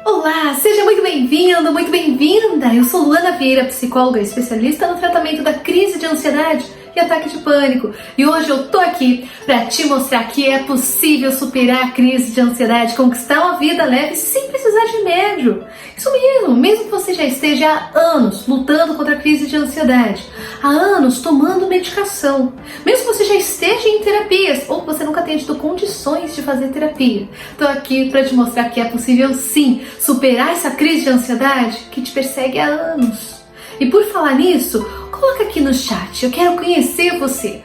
Olá, seja muito bem-vindo, muito bem-vinda! Eu sou Luana Vieira, psicóloga especialista no tratamento da crise de ansiedade e ataque de pânico. E hoje eu tô aqui para te mostrar que é possível superar a crise de ansiedade, conquistar uma vida leve sem precisar de remédio. Isso mesmo que você já esteja há anos lutando contra a crise de ansiedade, há anos tomando medicação, mesmo que você já esteja em terapias ou que você nunca tenha tido condições de fazer terapia, tô aqui para te mostrar que é possível sim superar essa crise de ansiedade que te persegue há anos. E por falar nisso, coloca aqui no chat, eu quero conhecer você.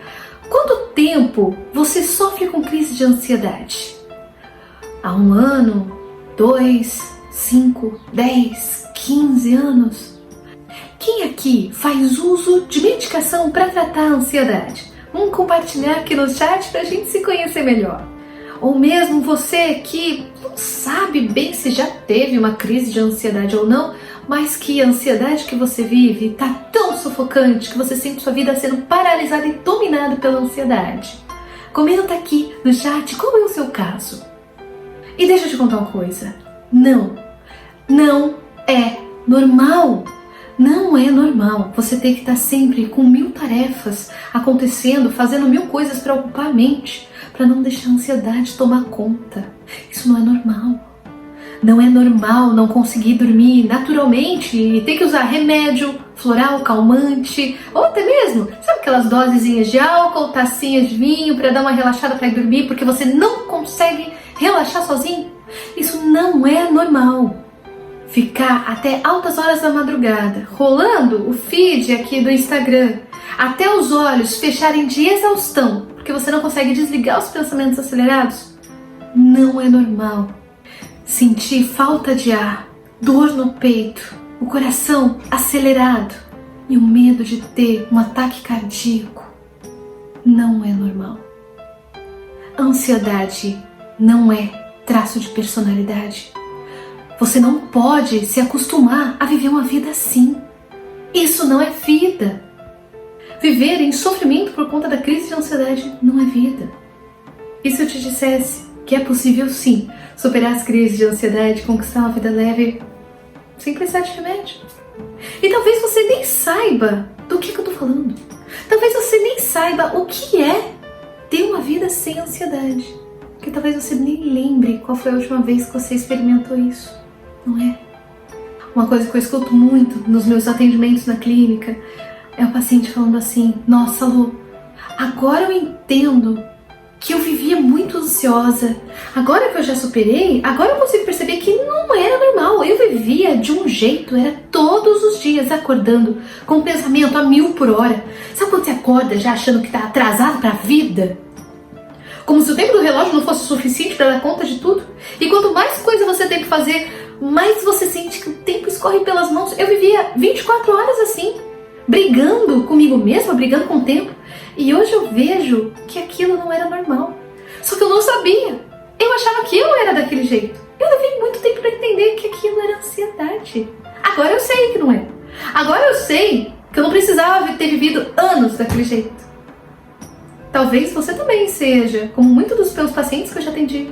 Quanto tempo você sofre com crise de ansiedade? Há 1 ano, 2, 5, 10, 15 anos? Quem aqui faz uso de medicação para tratar a ansiedade? Vamos compartilhar aqui no chat para a gente se conhecer melhor. Ou mesmo você que não sabe bem se já teve uma crise de ansiedade ou não, mas que a ansiedade que você vive está tão sufocante que você sente sua vida sendo paralisada e dominada pela ansiedade. Comenta aqui no chat qual é o seu caso. E deixa eu te contar uma coisa. Não é normal. Não é normal você ter que estar sempre com 1000 tarefas acontecendo, fazendo 1000 coisas para ocupar a mente, para não deixar a ansiedade tomar conta. Isso não é normal. Não é normal não conseguir dormir naturalmente e ter que usar remédio, floral, calmante, ou até mesmo, sabe aquelas dosezinhas de álcool, tacinhas de vinho para dar uma relaxada para ir dormir porque você não consegue relaxar sozinho? Isso não é normal. Ficar até altas horas da madrugada, rolando o feed aqui do Instagram, até os olhos fecharem de exaustão, porque você não consegue desligar os pensamentos acelerados, não é normal. Sentir falta de ar, dor no peito, o coração acelerado e o medo de ter um ataque cardíaco, não é normal. A ansiedade não é traço de personalidade. Você não pode se acostumar a viver uma vida assim. Isso não é vida. Viver em sofrimento por conta da crise de ansiedade não é vida. E se eu te dissesse que é possível sim superar as crises de ansiedade e conquistar uma vida leve sem precisar de remédio? E talvez você nem saiba do que eu tô falando. Talvez você nem saiba o que é ter uma vida sem ansiedade. Porque talvez você nem lembre qual foi a última vez que você experimentou isso. Não é? Uma coisa que eu escuto muito nos meus atendimentos na clínica é o paciente falando assim: nossa, Lu, agora eu entendo que eu vivia muito ansiosa. Agora que eu já superei, agora eu consigo perceber que não era normal. Eu vivia de um jeito, era todos os dias acordando com o pensamento a 1000 por hora. Sabe quando você acorda já achando que está atrasado para a vida? Como se o tempo do relógio não fosse suficiente para dar conta de tudo. E quanto mais coisa você tem que fazer, mais você sente que o tempo escorre pelas mãos. Eu vivia 24 horas assim, brigando comigo mesma, brigando com o tempo. E hoje eu vejo que aquilo não era normal. Só que eu não sabia. Eu achava que eu era daquele jeito. Eu levei muito tempo para entender que aquilo era ansiedade. Agora eu sei que não é. Agora eu sei que eu não precisava ter vivido anos daquele jeito. Talvez você também seja, como muitos dos meus pacientes que eu já atendi,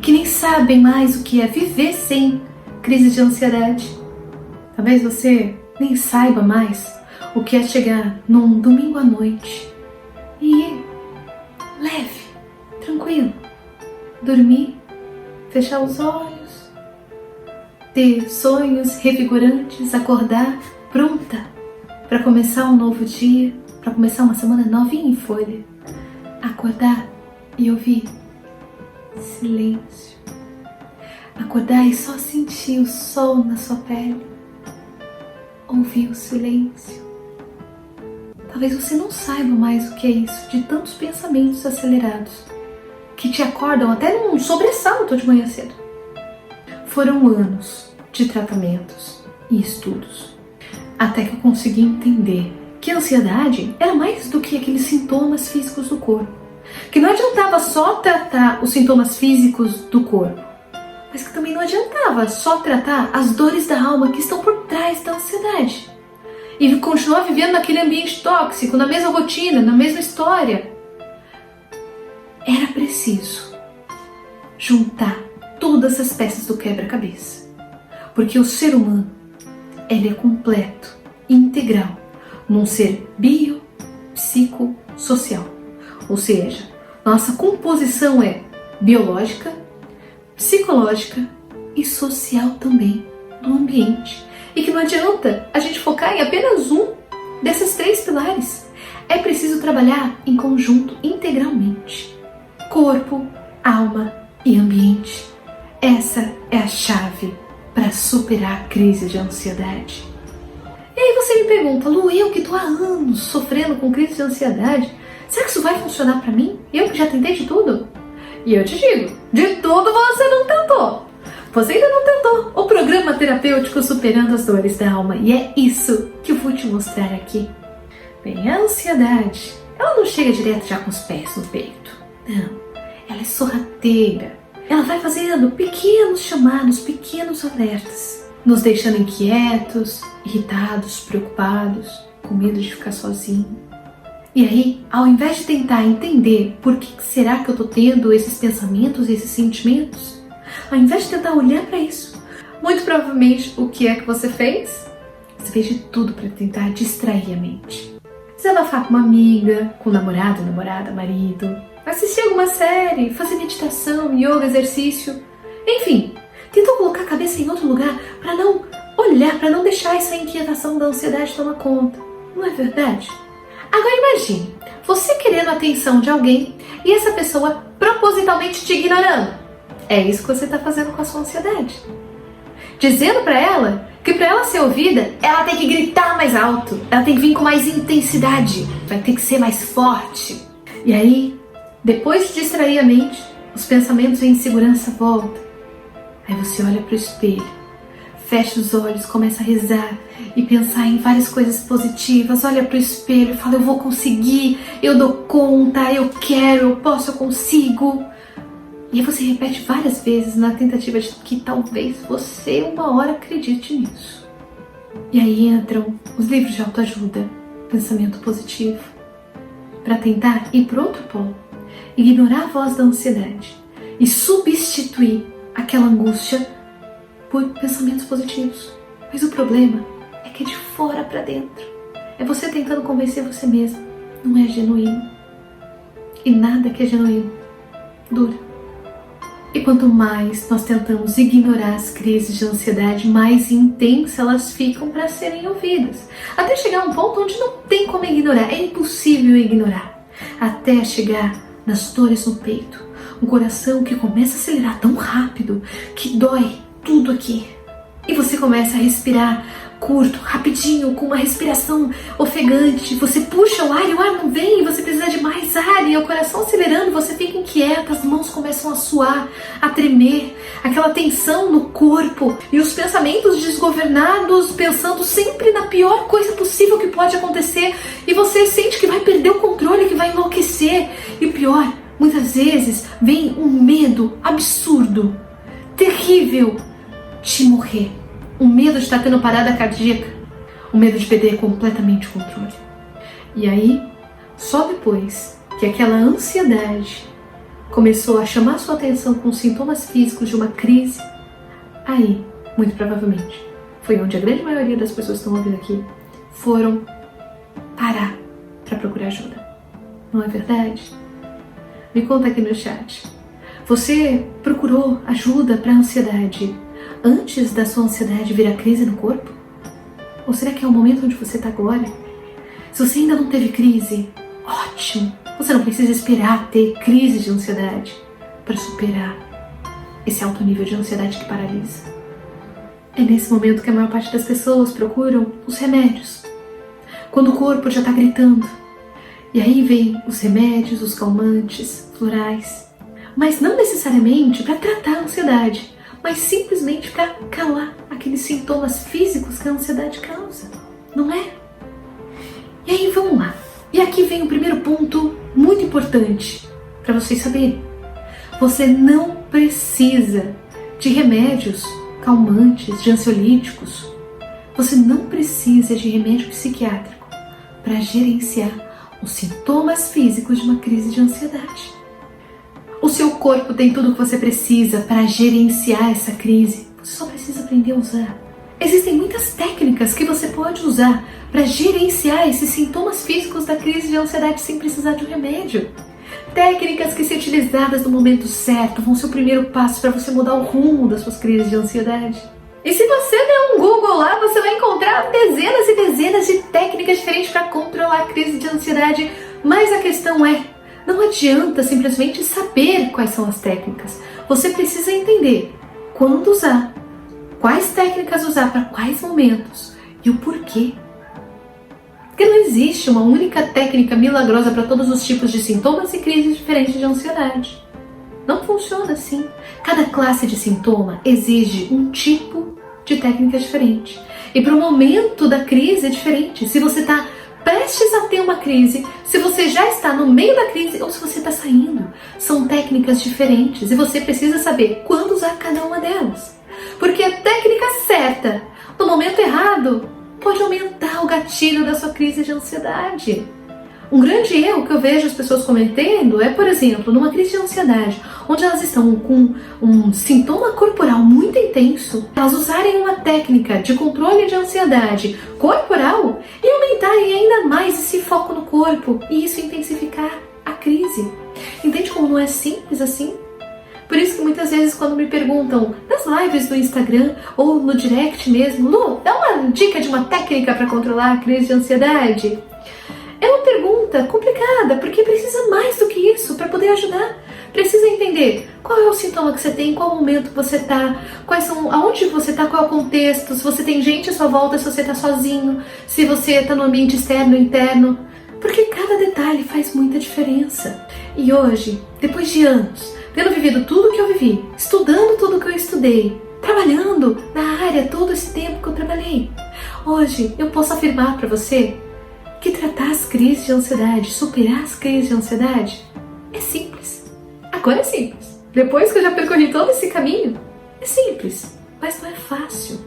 que nem sabem mais o que é viver sem crise de ansiedade. Talvez você nem saiba mais o que é chegar num domingo à noite e ir leve, tranquilo, dormir, fechar os olhos, ter sonhos revigorantes, acordar pronta para começar um novo dia, para começar uma semana novinha em folha, acordar e ouvir silêncio, acordar e só sentir o sol na sua pele, ouvir o silêncio. Talvez você não saiba mais o que é isso, de tantos pensamentos acelerados que te acordam até num sobressalto de manhã cedo. Foram anos de tratamentos e estudos até que eu consegui entender que a ansiedade era mais do que aqueles sintomas físicos do corpo. Que não adiantava só tratar os sintomas físicos do corpo, mas que também não adiantava só tratar as dores da alma que estão por trás da ansiedade. E continuar vivendo naquele ambiente tóxico, na mesma rotina, na mesma história. Era preciso juntar todas as peças do quebra-cabeça. Porque o ser humano, ele é completo, integral, num ser biopsicossocial. Ou seja, nossa composição é biológica, psicológica e social também do ambiente. E que não adianta a gente focar em apenas um desses 3 pilares. É preciso trabalhar em conjunto, integralmente. Corpo, alma e ambiente. Essa é a chave para superar a crise de ansiedade. E aí você me pergunta, Lu, eu que estou há anos sofrendo com crise de ansiedade, será que isso vai funcionar para mim? Eu que já tentei de tudo? E eu te digo, de tudo você não tentou. Você ainda não tentou o programa terapêutico Superando as Dores da Alma. E é isso que eu vou te mostrar aqui. Bem, a ansiedade, ela não chega direto já com os pés no peito. Não, ela é sorrateira. Ela vai fazendo pequenos chamados, pequenos alertas, nos deixando inquietos, irritados, preocupados, com medo de ficar sozinho. E aí, ao invés de tentar entender por que será que eu estou tendo esses pensamentos e esses sentimentos, ao invés de tentar olhar para isso, muito provavelmente o que é que você fez? Você fez de tudo para tentar distrair a mente. Desabafar com uma amiga, com namorado, namorada, marido, assistir alguma série, fazer meditação, yoga, exercício, enfim, tentou colocar a cabeça em outro lugar para não olhar, para não deixar essa inquietação da ansiedade tomar conta. Não é verdade? Agora imagine, você querendo a atenção de alguém e essa pessoa propositalmente te ignorando. É isso que você está fazendo com a sua ansiedade. Dizendo para ela que para ela ser ouvida, ela tem que gritar mais alto, ela tem que vir com mais intensidade, vai ter que ser mais forte. E aí, depois de distrair a mente, os pensamentos e a insegurança voltam. Aí você olha para o espelho, fecha os olhos, começa a rezar e pensar em várias coisas positivas. Olha para o espelho e fala, eu vou conseguir, eu dou conta, eu quero, eu posso, eu consigo. E aí você repete várias vezes na tentativa de que talvez você uma hora acredite nisso. E aí entram os livros de autoajuda, pensamento positivo, para tentar ir para outro polo, ignorar a voz da ansiedade e substituir aquela angústia por pensamentos positivos. Mas o problema é que é de fora para dentro. É você tentando convencer você mesmo. Não é genuíno. E nada que é genuíno dura. E quanto mais nós tentamos ignorar as crises de ansiedade, mais intensas elas ficam para serem ouvidas. Até chegar a um ponto onde não tem como ignorar, é impossível ignorar. Até chegar nas dores no peito, um coração que começa a acelerar tão rápido que dói tudo aqui. E você começa a respirar curto, rapidinho, com uma respiração ofegante. Você puxa o ar e o ar não vem, você precisa de mais ar e o coração acelerando, você fica inquieta, as mãos começam a suar, a tremer, aquela tensão no corpo e os pensamentos desgovernados, pensando sempre na pior coisa possível que pode acontecer e você sente que vai perder o controle, que vai enlouquecer. E o pior, muitas vezes vem um medo absurdo, terrível de morrer. Um medo de estar tendo parada cardíaca, um medo de perder completamente o controle. E aí, só depois que aquela ansiedade começou a chamar sua atenção com sintomas físicos de uma crise, aí, muito provavelmente, foi onde a grande maioria das pessoas que estão ouvindo aqui foram parar para procurar ajuda. Não é verdade? Me conta aqui no chat. Você procurou ajuda para a ansiedade antes da sua ansiedade virar crise no corpo? Ou será que é o momento onde você está agora? Se você ainda não teve crise, ótimo! Você não precisa esperar ter crise de ansiedade para superar esse alto nível de ansiedade que paralisa. É nesse momento que a maior parte das pessoas procuram os remédios. Quando o corpo já está gritando. E aí vem os remédios, os calmantes, florais. Mas não necessariamente para tratar a ansiedade, mas simplesmente para calar aqueles sintomas físicos que a ansiedade causa, não é? E aí vamos lá. E aqui vem o primeiro ponto muito importante para vocês saberem. Você não precisa de remédios calmantes, de ansiolíticos. Você não precisa de remédio psiquiátrico para gerenciar os sintomas físicos de uma crise de ansiedade. O seu corpo tem tudo o que você precisa para gerenciar essa crise. Você só precisa aprender a usar. Existem muitas técnicas que você pode usar para gerenciar esses sintomas físicos da crise de ansiedade sem precisar de um remédio. Técnicas que, se utilizadas no momento certo, vão ser o primeiro passo para você mudar o rumo das suas crises de ansiedade. E se você der um Google lá, você vai encontrar dezenas e dezenas de técnicas diferentes para controlar a crise de ansiedade. Mas a questão é, não adianta simplesmente saber quais são as técnicas. Você precisa entender quando usar, quais técnicas usar para quais momentos e o porquê. Porque não existe uma única técnica milagrosa para todos os tipos de sintomas e crises diferentes de ansiedade. Não funciona assim. Cada classe de sintoma exige um tipo de técnica diferente. E para o momento da crise é diferente. Se você está prestes a ter uma crise, se você já está no meio da crise ou se você está saindo, são técnicas diferentes e você precisa saber quando usar cada uma delas. Porque a técnica certa, no momento errado, pode aumentar o gatilho da sua crise de ansiedade. Um grande erro que eu vejo as pessoas cometendo é, por exemplo, numa crise de ansiedade, onde elas estão com um sintoma corporal muito intenso, elas usarem uma técnica de controle de ansiedade corporal e aumentarem ainda mais esse foco no corpo e isso intensificar a crise. Entende como não é simples assim? Por isso que muitas vezes quando me perguntam nas lives do Instagram ou no direct mesmo, Lu, dá uma dica de uma técnica para controlar a crise de ansiedade? É uma pergunta complicada, porque precisa mais do que isso para poder ajudar. Precisa entender qual é o sintoma que você tem, qual momento você está, aonde você está, qual é o contexto, se você tem gente à sua volta, se você está sozinho, se você está no ambiente externo ou interno. Porque cada detalhe faz muita diferença. E hoje, depois de anos, tendo vivido tudo que eu vivi, estudando tudo que eu estudei, trabalhando na área todo esse tempo que eu trabalhei, hoje eu posso afirmar para você que tratar as crises de ansiedade, superar as crises de ansiedade, é simples. Agora é simples. Depois que eu já percorri todo esse caminho, é simples, mas não é fácil.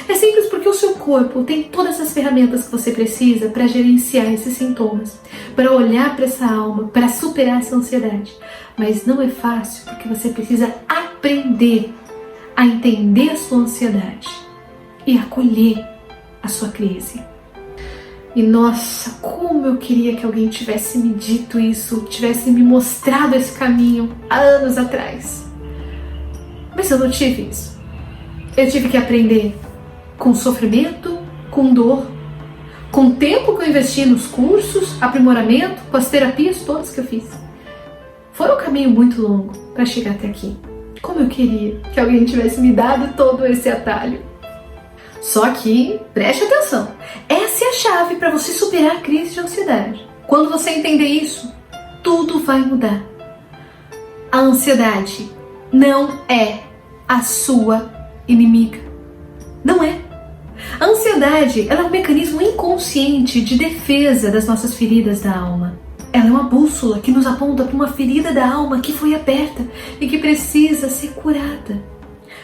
É simples porque o seu corpo tem todas as ferramentas que você precisa para gerenciar esses sintomas, para olhar para essa alma, para superar essa ansiedade. Mas não é fácil porque você precisa aprender a entender a sua ansiedade e acolher a sua crise. E nossa, como eu queria que alguém tivesse me dito isso, tivesse me mostrado esse caminho há anos atrás. Mas eu não tive isso. Eu tive que aprender com sofrimento, com dor, com o tempo que eu investi nos cursos, aprimoramento, com as terapias todas que eu fiz. Foi um caminho muito longo para chegar até aqui. Como eu queria que alguém tivesse me dado todo esse atalho. Só que, preste atenção, essa é a chave para você superar a crise de ansiedade. Quando você entender isso, tudo vai mudar. A ansiedade não é a sua inimiga. Não é. A ansiedade, ela é um mecanismo inconsciente de defesa das nossas feridas da alma. Ela é uma bússola que nos aponta para uma ferida da alma que foi aberta e que precisa ser curada.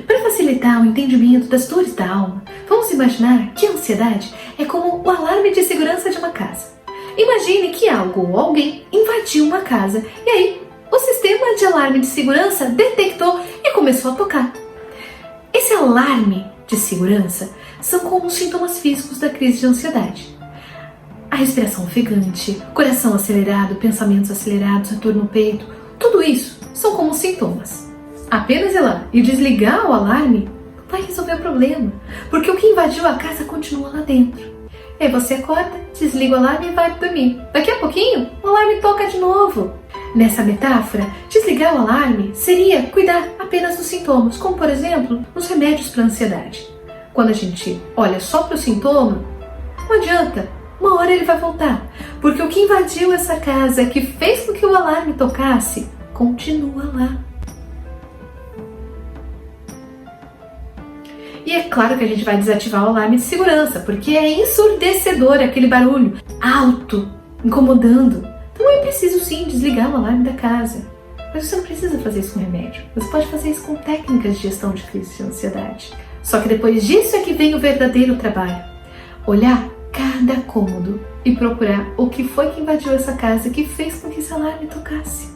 Para facilitar o entendimento das dores da alma, vamos imaginar que a ansiedade é como o alarme de segurança de uma casa. Imagine que algo ou alguém invadiu uma casa e aí o sistema de alarme de segurança detectou e começou a tocar. Esse alarme de segurança são como os sintomas físicos da crise de ansiedade. A respiração ofegante, coração acelerado, pensamentos acelerados, dor no peito, tudo isso são como sintomas. Apenas ir lá e desligar o alarme vai resolver o problema, porque o que invadiu a casa continua lá dentro. Aí você acorda, desliga o alarme e vai dormir. Daqui a pouquinho, o alarme toca de novo. Nessa metáfora, desligar o alarme seria cuidar apenas dos sintomas, como por exemplo, os remédios para a ansiedade. Quando a gente olha só para o sintoma, não adianta, uma hora ele vai voltar, porque o que invadiu essa casa, que fez com que o alarme tocasse, continua lá. E é claro que a gente vai desativar o alarme de segurança, porque é ensurdecedor aquele barulho alto, incomodando. Então é preciso sim desligar o alarme da casa. Mas você não precisa fazer isso com remédio. Você pode fazer isso com técnicas de gestão de crise de ansiedade. Só que depois disso é que vem o verdadeiro trabalho. Olhar cada cômodo e procurar o que foi que invadiu essa casa, que fez com que esse alarme tocasse.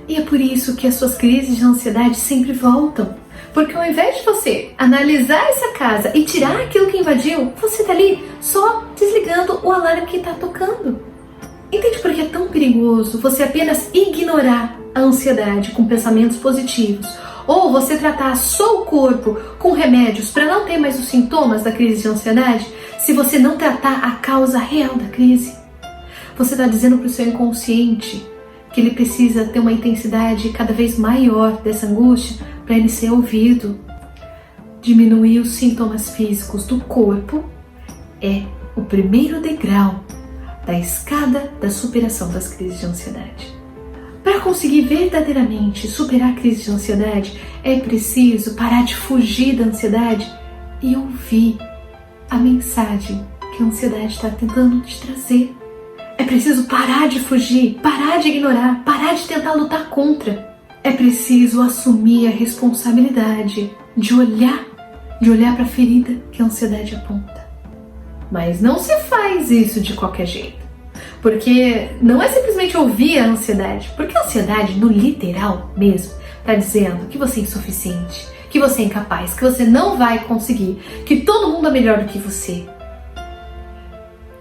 E é por isso que as suas crises de ansiedade sempre voltam. Porque ao invés de você analisar essa casa e tirar aquilo que invadiu, você tá ali só desligando o alarme que tá tocando. Entende por que é tão perigoso você apenas ignorar a ansiedade com pensamentos positivos? Ou você tratar só o corpo com remédios para não ter mais os sintomas da crise de ansiedade, se você não tratar a causa real da crise? Você está dizendo para o seu inconsciente que ele precisa ter uma intensidade cada vez maior dessa angústia para ele ser ouvido. Diminuir os sintomas físicos do corpo é o primeiro degrau da escada da superação das crises de ansiedade. Para conseguir verdadeiramente superar a crise de ansiedade, é preciso parar de fugir da ansiedade e ouvir a mensagem que a ansiedade está tentando te trazer. É preciso parar de fugir, parar de ignorar, parar de tentar lutar contra. É preciso assumir a responsabilidade de olhar para a ferida que a ansiedade aponta. Mas não se faz isso de qualquer jeito. Porque não é simplesmente ouvir a ansiedade. Porque a ansiedade, no literal mesmo, está dizendo que você é insuficiente, que você é incapaz, que você não vai conseguir, que todo mundo é melhor do que você.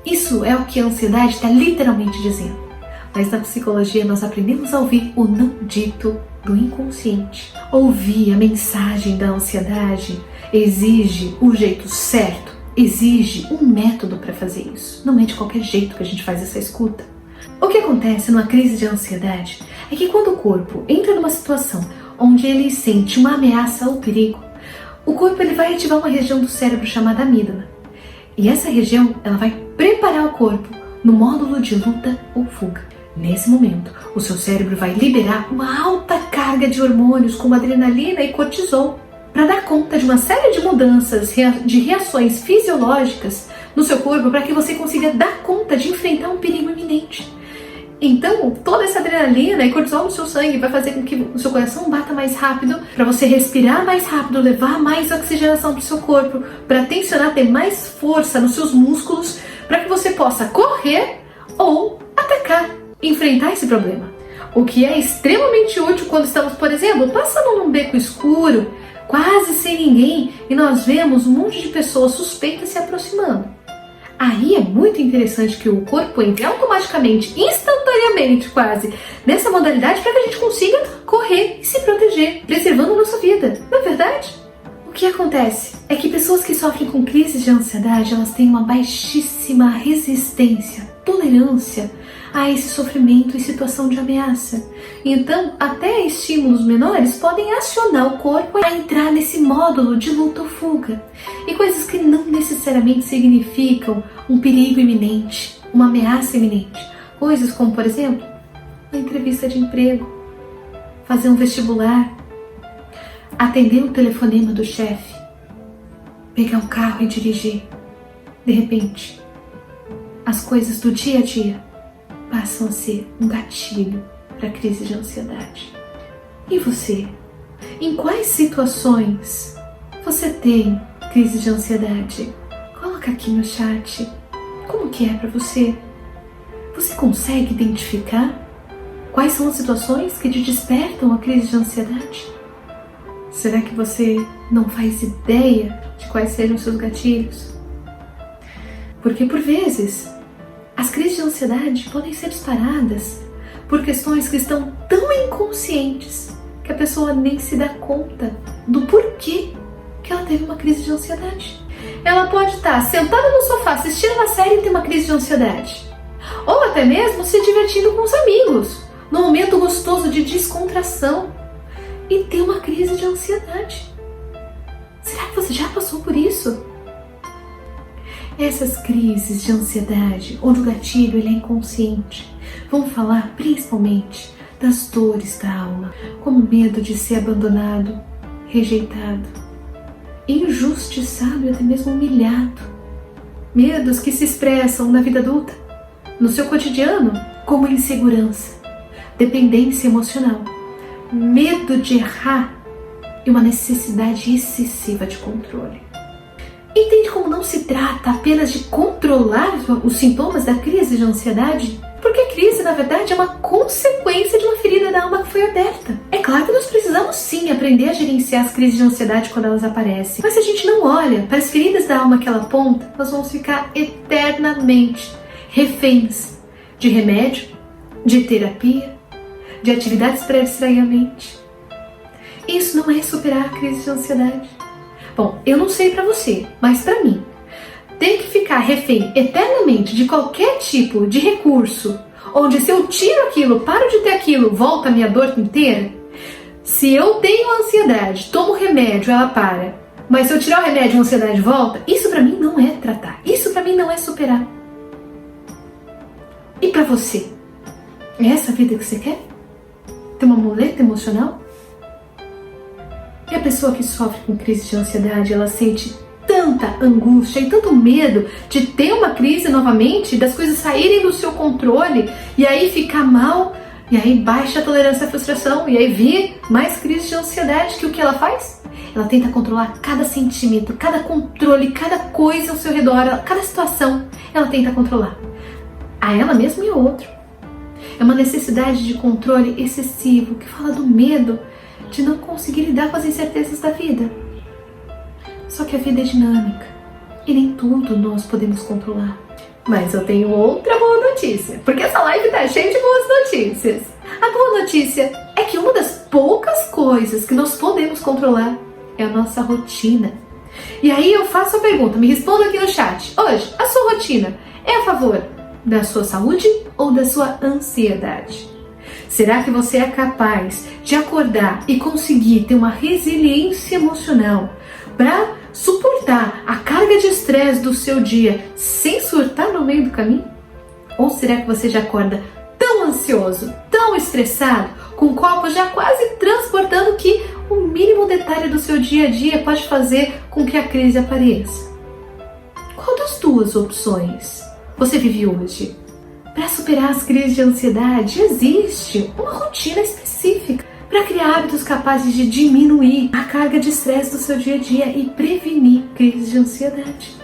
Isso é o que a ansiedade está literalmente dizendo. Mas na psicologia nós aprendemos a ouvir o não dito do inconsciente. Ouvir a mensagem da ansiedade exige o jeito certo, exige um método para fazer isso. Não é de qualquer jeito que a gente faz essa escuta. O que acontece numa crise de ansiedade é que quando o corpo entra numa situação onde ele sente uma ameaça ou perigo, o corpo ele vai ativar uma região do cérebro chamada amígdala. E essa região ela vai preparar o corpo no módulo de luta ou fuga. Nesse momento, o seu cérebro vai liberar uma alta carga de hormônios como adrenalina e cortisol para dar conta de uma série de mudanças, de reações fisiológicas no seu corpo para que você consiga dar conta de enfrentar um perigo iminente. Então, toda essa adrenalina e cortisol no seu sangue vai fazer com que o seu coração bata mais rápido, para você respirar mais rápido, levar mais oxigenação para o seu corpo, para tensionar, ter mais força nos seus músculos, para que você possa correr ou atacar, enfrentar esse problema. O que é extremamente útil quando estamos, por exemplo, passando num beco escuro, quase sem ninguém, e nós vemos um monte de pessoas suspeitas se aproximando. Aí é muito interessante que o corpo entre automaticamente, instantaneamente quase, nessa modalidade para que a gente consiga correr e se proteger, preservando a nossa vida. Não é verdade? O que acontece é que pessoas que sofrem com crises de ansiedade, elas têm uma baixíssima resistência, tolerância a esse sofrimento e situação de ameaça. Então, até estímulos menores podem acionar o corpo a entrar nesse módulo de luta ou fuga. E coisas que não necessariamente significam um perigo iminente, uma ameaça iminente. Coisas como, por exemplo, uma entrevista de emprego, fazer um vestibular, atender o telefonema do chefe, pegar um carro e dirigir. De repente, as coisas do dia a dia passam a ser um gatilho para a crise de ansiedade. E você? Em quais situações você tem crise de ansiedade? Coloca aqui no chat. Como que é para você? Você consegue identificar quais são as situações que te despertam a crise de ansiedade? Será que você não faz ideia de quais sejam os seus gatilhos? Porque por vezes as crises de ansiedade podem ser disparadas por questões que estão tão inconscientes que a pessoa nem se dá conta do porquê que ela teve uma crise de ansiedade. Ela pode estar sentada no sofá assistindo uma série e ter uma crise de ansiedade. Ou até mesmo se divertindo com os amigos, num momento gostoso de descontração, e ter uma crise de ansiedade. Será que você já passou por isso? Essas crises de ansiedade, onde o gatilho ele é inconsciente, vão falar principalmente das dores da alma, como medo de ser abandonado, rejeitado, injustiçado e até mesmo humilhado. Medos que se expressam na vida adulta, no seu cotidiano, como insegurança, dependência emocional, medo de errar e uma necessidade excessiva de controle. Entende como não se trata apenas de controlar os sintomas da crise de ansiedade? Porque a crise, na verdade, é uma consequência de uma ferida da alma que foi aberta. É claro que nós precisamos sim aprender a gerenciar as crises de ansiedade quando elas aparecem. Mas se a gente não olha para as feridas da alma que ela aponta, nós vamos ficar eternamente reféns de remédio, de terapia, de atividades para distrair a mente. Isso não é superar a crise de ansiedade. Bom, eu não sei para você, mas para mim, ter que ficar refém eternamente de qualquer tipo de recurso, onde se eu tiro aquilo, paro de ter aquilo, volta a minha dor inteira. Se eu tenho ansiedade, tomo remédio, ela para. Mas se eu tirar o remédio, a ansiedade volta. Isso pra mim não é tratar. Isso pra mim não é superar. E pra você? É essa a vida que você quer? Ter uma muleta emocional? E a pessoa que sofre com crise de ansiedade, ela sente tanta angústia e tanto medo de ter uma crise novamente, das coisas saírem do seu controle e aí ficar mal, e aí baixa a tolerância à frustração, e aí vir mais crise de ansiedade, que o que ela faz? Ela tenta controlar cada sentimento, cada controle, cada coisa ao seu redor, cada situação, ela tenta controlar. A ela mesma e a outro. É uma necessidade de controle excessivo, que fala do medo de não conseguir lidar com as incertezas da vida. Só que a vida é dinâmica e nem tudo nós podemos controlar. Mas eu tenho outra boa notícia, porque essa live tá cheia de boas notícias. A boa notícia é que uma das poucas coisas que nós podemos controlar é a nossa rotina. E aí eu faço a pergunta, me responda aqui no chat. Hoje, a sua rotina é a favor da sua saúde ou da sua ansiedade? Será que você é capaz de acordar e conseguir ter uma resiliência emocional para suportar a carga de estresse do seu dia sem surtar no meio do caminho? Ou será que você já acorda tão ansioso, tão estressado, com o copo já quase transportando que o mínimo detalhe do seu dia a dia pode fazer com que a crise apareça? Qual das duas opções você vive hoje? Para superar as crises de ansiedade, existe uma rotina específica para criar hábitos capazes de diminuir a carga de estresse do seu dia a dia e prevenir crises de ansiedade.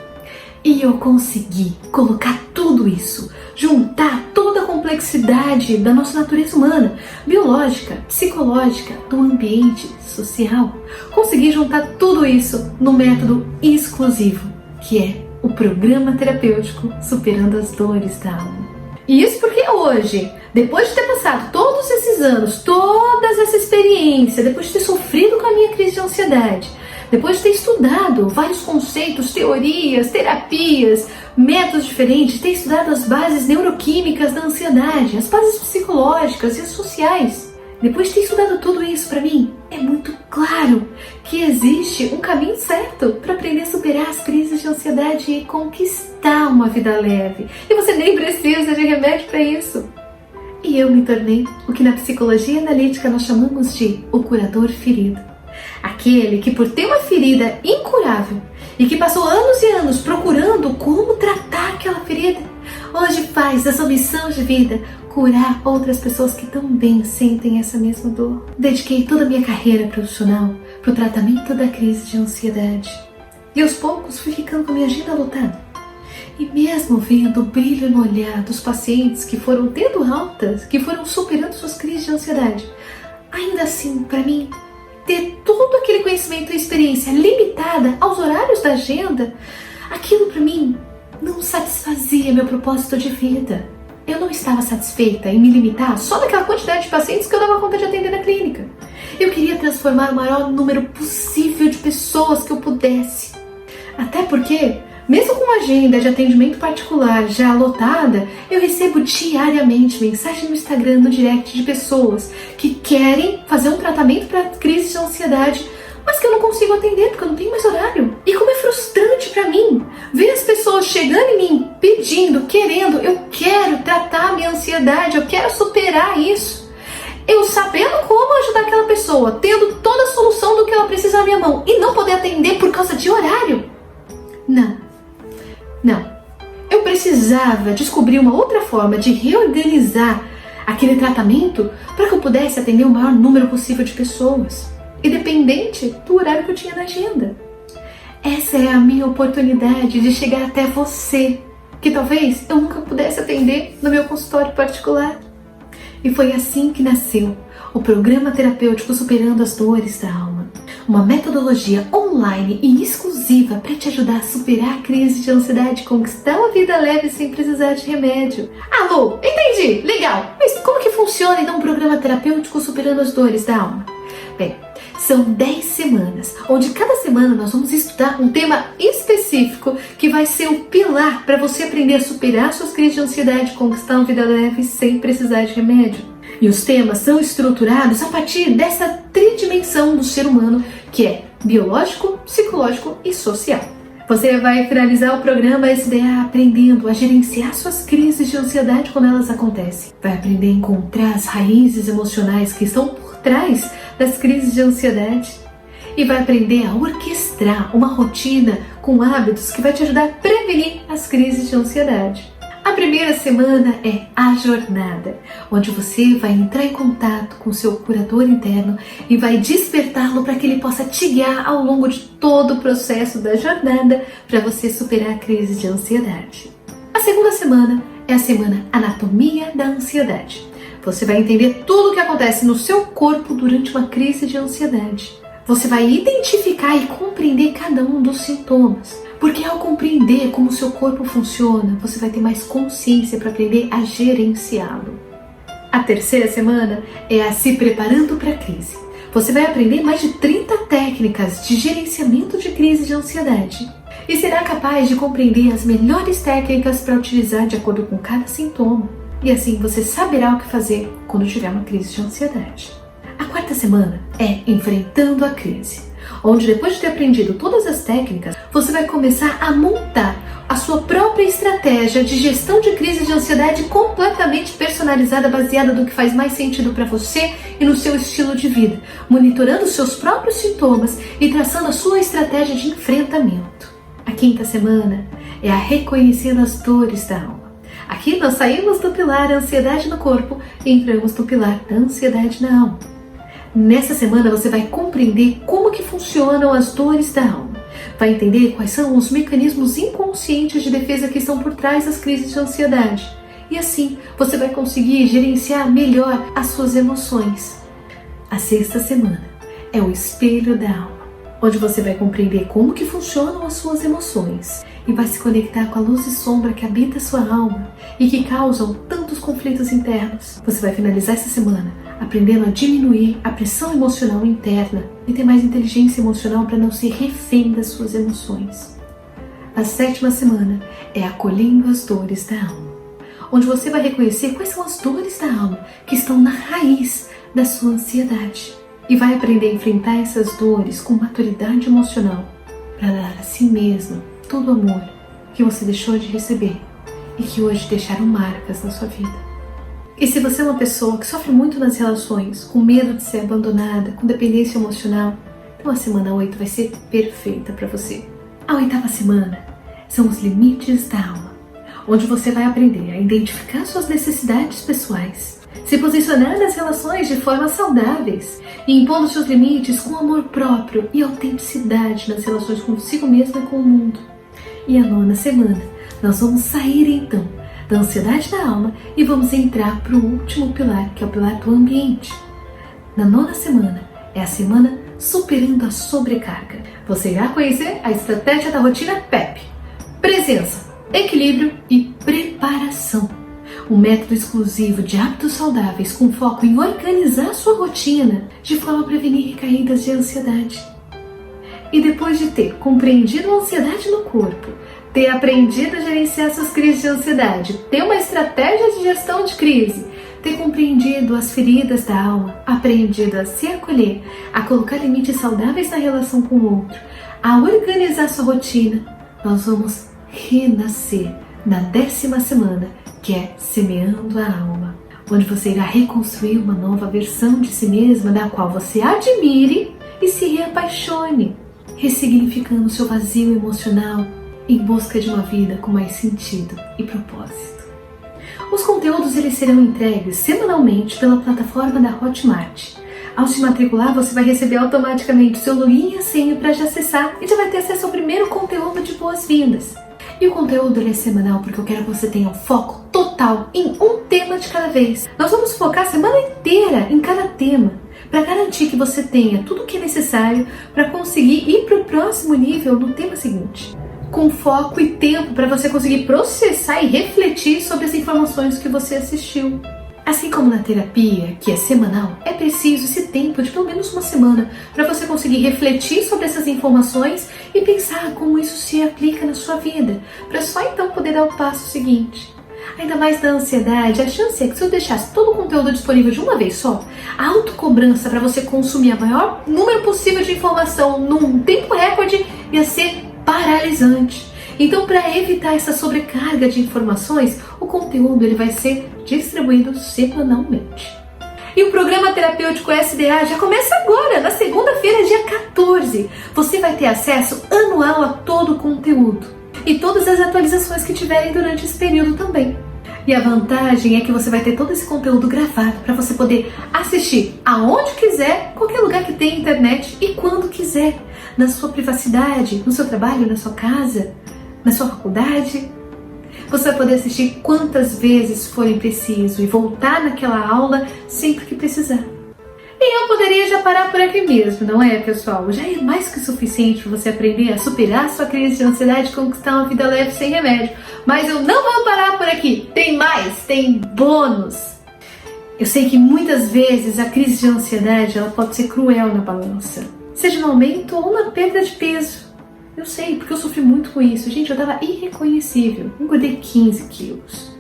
E eu consegui colocar tudo isso, juntar toda a complexidade da nossa natureza humana, biológica, psicológica, do ambiente social. Consegui juntar tudo isso no método exclusivo, que é o programa terapêutico Superando as Dores da Alma. E isso porque hoje, depois de ter passado todos esses anos, toda essa experiência, depois de ter sofrido com a minha crise de ansiedade, depois de ter estudado vários conceitos, teorias, terapias, métodos diferentes, ter estudado as bases neuroquímicas da ansiedade, as bases psicológicas e as sociais, depois de ter estudado tudo isso, para mim, é muito claro que existe um caminho certo para aprender a superar as crises de ansiedade e conquistar uma vida leve. E você nem precisa de remédio para isso. E eu me tornei o que na psicologia analítica nós chamamos de o curador ferido. Aquele que, por ter uma ferida incurável e que passou anos e anos procurando como tratar aquela ferida, hoje faz da sua missão de vida curar outras pessoas que também sentem essa mesma dor. Dediquei toda a minha carreira profissional para o tratamento da crise de ansiedade. E aos poucos fui ficando com a minha agenda lotada. E mesmo vendo o brilho no olhar dos pacientes que foram tendo altas, que foram superando suas crises de ansiedade, ainda assim, para mim, ter todo aquele conhecimento e experiência limitada aos horários da agenda, aquilo para mim não satisfazia meu propósito de vida. Eu não estava satisfeita em me limitar só naquela quantidade de pacientes que eu dava conta de atender na clínica. Eu queria transformar o maior número possível de pessoas que eu pudesse. Até porque, mesmo com uma agenda de atendimento particular já lotada, eu recebo diariamente mensagem no Instagram, no direct, de pessoas que querem fazer um tratamento para crise de ansiedade, mas que eu não consigo atender porque eu não tenho mais horário. E como é frustrante para mim ver as pessoas chegando em mim, pedindo, querendo, eu quero tratar a minha ansiedade, eu quero superar isso. Eu sabendo como ajudar aquela pessoa, tendo toda a solução do que ela precisa na minha mão e não poder atender por causa de horário. Não. Eu precisava descobrir uma outra forma de reorganizar aquele tratamento para que eu pudesse atender o maior número possível de pessoas, independente do horário que eu tinha na agenda. Essa é a minha oportunidade de chegar até você que talvez eu nunca pudesse atender no meu consultório particular. E foi assim que nasceu o programa terapêutico Superando as Dores da Alma. Uma metodologia online e exclusiva para te ajudar a superar a crise de ansiedade e conquistar uma vida leve sem precisar de remédio. Alô, entendi, legal. Mas como que funciona então um programa terapêutico Superando as Dores da Alma? Bem, são 10 semanas, onde cada semana nós vamos estudar um tema específico que vai ser o pilar para você aprender a superar suas crises de ansiedade e conquistar uma vida leve sem precisar de remédio. E os temas são estruturados a partir dessa tridimensão do ser humano, que é biológico, psicológico e social. Você vai finalizar o programa SDA aprendendo a gerenciar suas crises de ansiedade quando elas acontecem. Vai aprender a encontrar as raízes emocionais que estão por trás das crises de ansiedade. E vai aprender a orquestrar uma rotina com hábitos que vai te ajudar a prevenir as crises de ansiedade. A primeira semana é a jornada, onde você vai entrar em contato com seu curador interno e vai despertá-lo para que ele possa te guiar ao longo de todo o processo da jornada para você superar a crise de ansiedade. A segunda semana é a semana Anatomia da Ansiedade. Você vai entender tudo o que acontece no seu corpo durante uma crise de ansiedade. Você vai identificar e compreender cada um dos sintomas. Porque ao compreender como o seu corpo funciona, você vai ter mais consciência para aprender a gerenciá-lo. A terceira semana é a Se Preparando para a Crise. Você vai aprender mais de 30 técnicas de gerenciamento de crise de ansiedade. E será capaz de compreender as melhores técnicas para utilizar de acordo com cada sintoma. E assim você saberá o que fazer quando tiver uma crise de ansiedade. A quarta semana é Enfrentando a Crise, onde depois de ter aprendido todas as técnicas, você vai começar a montar a sua própria estratégia de gestão de crise de ansiedade completamente personalizada, baseada no que faz mais sentido para você e no seu estilo de vida, monitorando os seus próprios sintomas e traçando a sua estratégia de enfrentamento. A quinta semana é a Reconhecendo as Dores da Alma. Aqui nós saímos do pilar Ansiedade no Corpo e entramos no pilar da Ansiedade na Alma. Nessa semana você vai compreender como que funcionam as dores da alma. Vai entender quais são os mecanismos inconscientes de defesa que estão por trás das crises de ansiedade. E assim você vai conseguir gerenciar melhor as suas emoções. A sexta semana é o Espelho da Alma, onde você vai compreender como que funcionam as suas emoções e vai se conectar com a luz e sombra que habita a sua alma e que causam tantos conflitos internos. Você vai finalizar essa semana aprendendo a diminuir a pressão emocional interna e ter mais inteligência emocional para não ser refém das suas emoções. A sétima semana é Acolhendo as Dores da Alma, onde você vai reconhecer quais são as dores da alma que estão na raiz da sua ansiedade e vai aprender a enfrentar essas dores com maturidade emocional para dar a si mesmo todo o amor que você deixou de receber e que hoje deixaram marcas na sua vida. E se você é uma pessoa que sofre muito nas relações, com medo de ser abandonada, com dependência emocional, então a semana 8 vai ser perfeita para você. A oitava semana são os Limites da Alma, onde você vai aprender a identificar suas necessidades pessoais, se posicionar nas relações de forma saudáveis e impondo seus limites com amor próprio e autenticidade nas relações consigo mesmo e com o mundo. E a nona semana nós vamos sair então da ansiedade da alma e vamos entrar para o último pilar, que é o pilar do ambiente. Na nona semana é a semana Superando a Sobrecarga. Você irá conhecer a estratégia da rotina PEP: presença, equilíbrio e preparação. Um método exclusivo de hábitos saudáveis com foco em organizar sua rotina de forma a prevenir recaídas de ansiedade. E depois de ter compreendido a ansiedade no corpo, ter aprendido a gerenciar suas crises de ansiedade, ter uma estratégia de gestão de crise, ter compreendido as feridas da alma, aprendido a se acolher, a colocar limites saudáveis na relação com o outro, a organizar sua rotina, nós vamos renascer na 10ª semana, que é Semeando a Alma, onde você irá reconstruir uma nova versão de si mesma, da qual você admire e se reapaixone, ressignificando seu vazio emocional em busca de uma vida com mais sentido e propósito. Os conteúdos eles serão entregues semanalmente pela plataforma da Hotmart. Ao se matricular, você vai receber automaticamente seu login e a senha para já acessar e já vai ter acesso ao primeiro conteúdo de boas-vindas. E o conteúdo ele é semanal porque eu quero que você tenha um foco total em um tema de cada vez. Nós vamos focar a semana inteira em cada tema, para garantir que você tenha tudo o que é necessário para conseguir ir para o próximo nível no tema seguinte. Com foco e tempo para você conseguir processar e refletir sobre as informações que você assistiu. Assim como na terapia, que é semanal, é preciso esse tempo de pelo menos uma semana para você conseguir refletir sobre essas informações e pensar como isso se aplica na sua vida, para só então poder dar o passo seguinte. Ainda mais na ansiedade, a chance é que se eu deixasse todo o conteúdo disponível de uma vez só, a autocobrança para você consumir o maior número possível de informação num tempo recorde ia ser paralisante. Então, para evitar essa sobrecarga de informações, o conteúdo ele vai ser distribuído semanalmente. E o programa terapêutico SDA já começa agora, na segunda-feira, dia 14. Você vai ter acesso anual a todo o conteúdo e todas as atualizações que tiverem durante esse período também. E a vantagem é que você vai ter todo esse conteúdo gravado para você poder assistir aonde quiser, qualquer lugar que tenha internet e quando quiser, na sua privacidade, no seu trabalho, na sua casa, na sua faculdade. Você vai poder assistir quantas vezes forem preciso e voltar naquela aula sempre que precisar. E eu poderia já parar por aqui mesmo, não é, pessoal? Já é mais que suficiente para você aprender a superar sua crise de ansiedade e conquistar uma vida leve sem remédio. Mas eu não vou parar por aqui. Tem mais, tem bônus. Eu sei que muitas vezes a crise de ansiedade ela pode ser cruel na balança, seja no aumento ou na perda de peso. Eu sei, porque eu sofri muito com isso. Gente, eu tava irreconhecível. Engordei 15 quilos.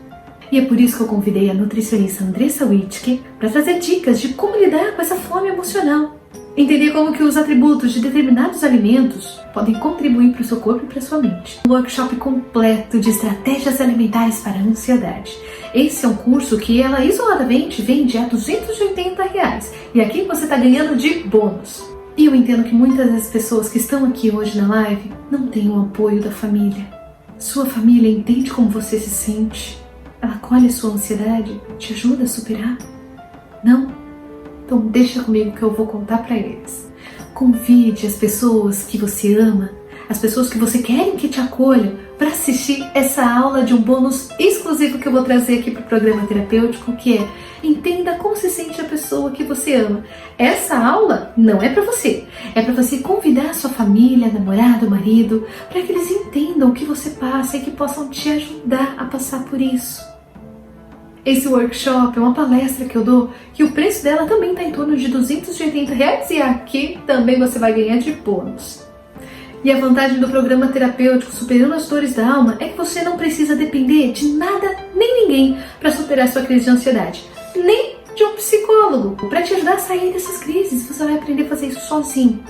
E é por isso que eu convidei a nutricionista Andressa Witke para trazer dicas de como lidar com essa fome emocional. Entender como que os atributos de determinados alimentos podem contribuir para o seu corpo e para a sua mente. Um workshop completo de estratégias alimentares para a ansiedade. Esse é um curso que ela isoladamente vende a R$280. E aqui você está ganhando de bônus. E eu entendo que muitas das pessoas que estão aqui hoje na live não têm o apoio da família. Sua família entende como você se sente? Ela acolhe a sua ansiedade? Te ajuda a superar? Não? Então deixa comigo que eu vou contar para eles. Convide as pessoas que você ama, as pessoas que você quer que te acolham, para assistir essa aula de um bônus exclusivo que eu vou trazer aqui para o programa terapêutico, que é entenda como se sente a pessoa que você ama. Essa aula não é para você, é para você convidar a sua família, namorado, marido, para que eles entendam o que você passa e que possam te ajudar a passar por isso. Esse workshop é uma palestra que eu dou, que o preço dela também está em torno de R$280 e aqui também você vai ganhar de bônus. E a vantagem do programa terapêutico Superando as Dores da Alma é que você não precisa depender de nada nem ninguém para superar sua crise de ansiedade, nem de um psicólogo para te ajudar a sair dessas crises. Você vai aprender a fazer isso sozinho.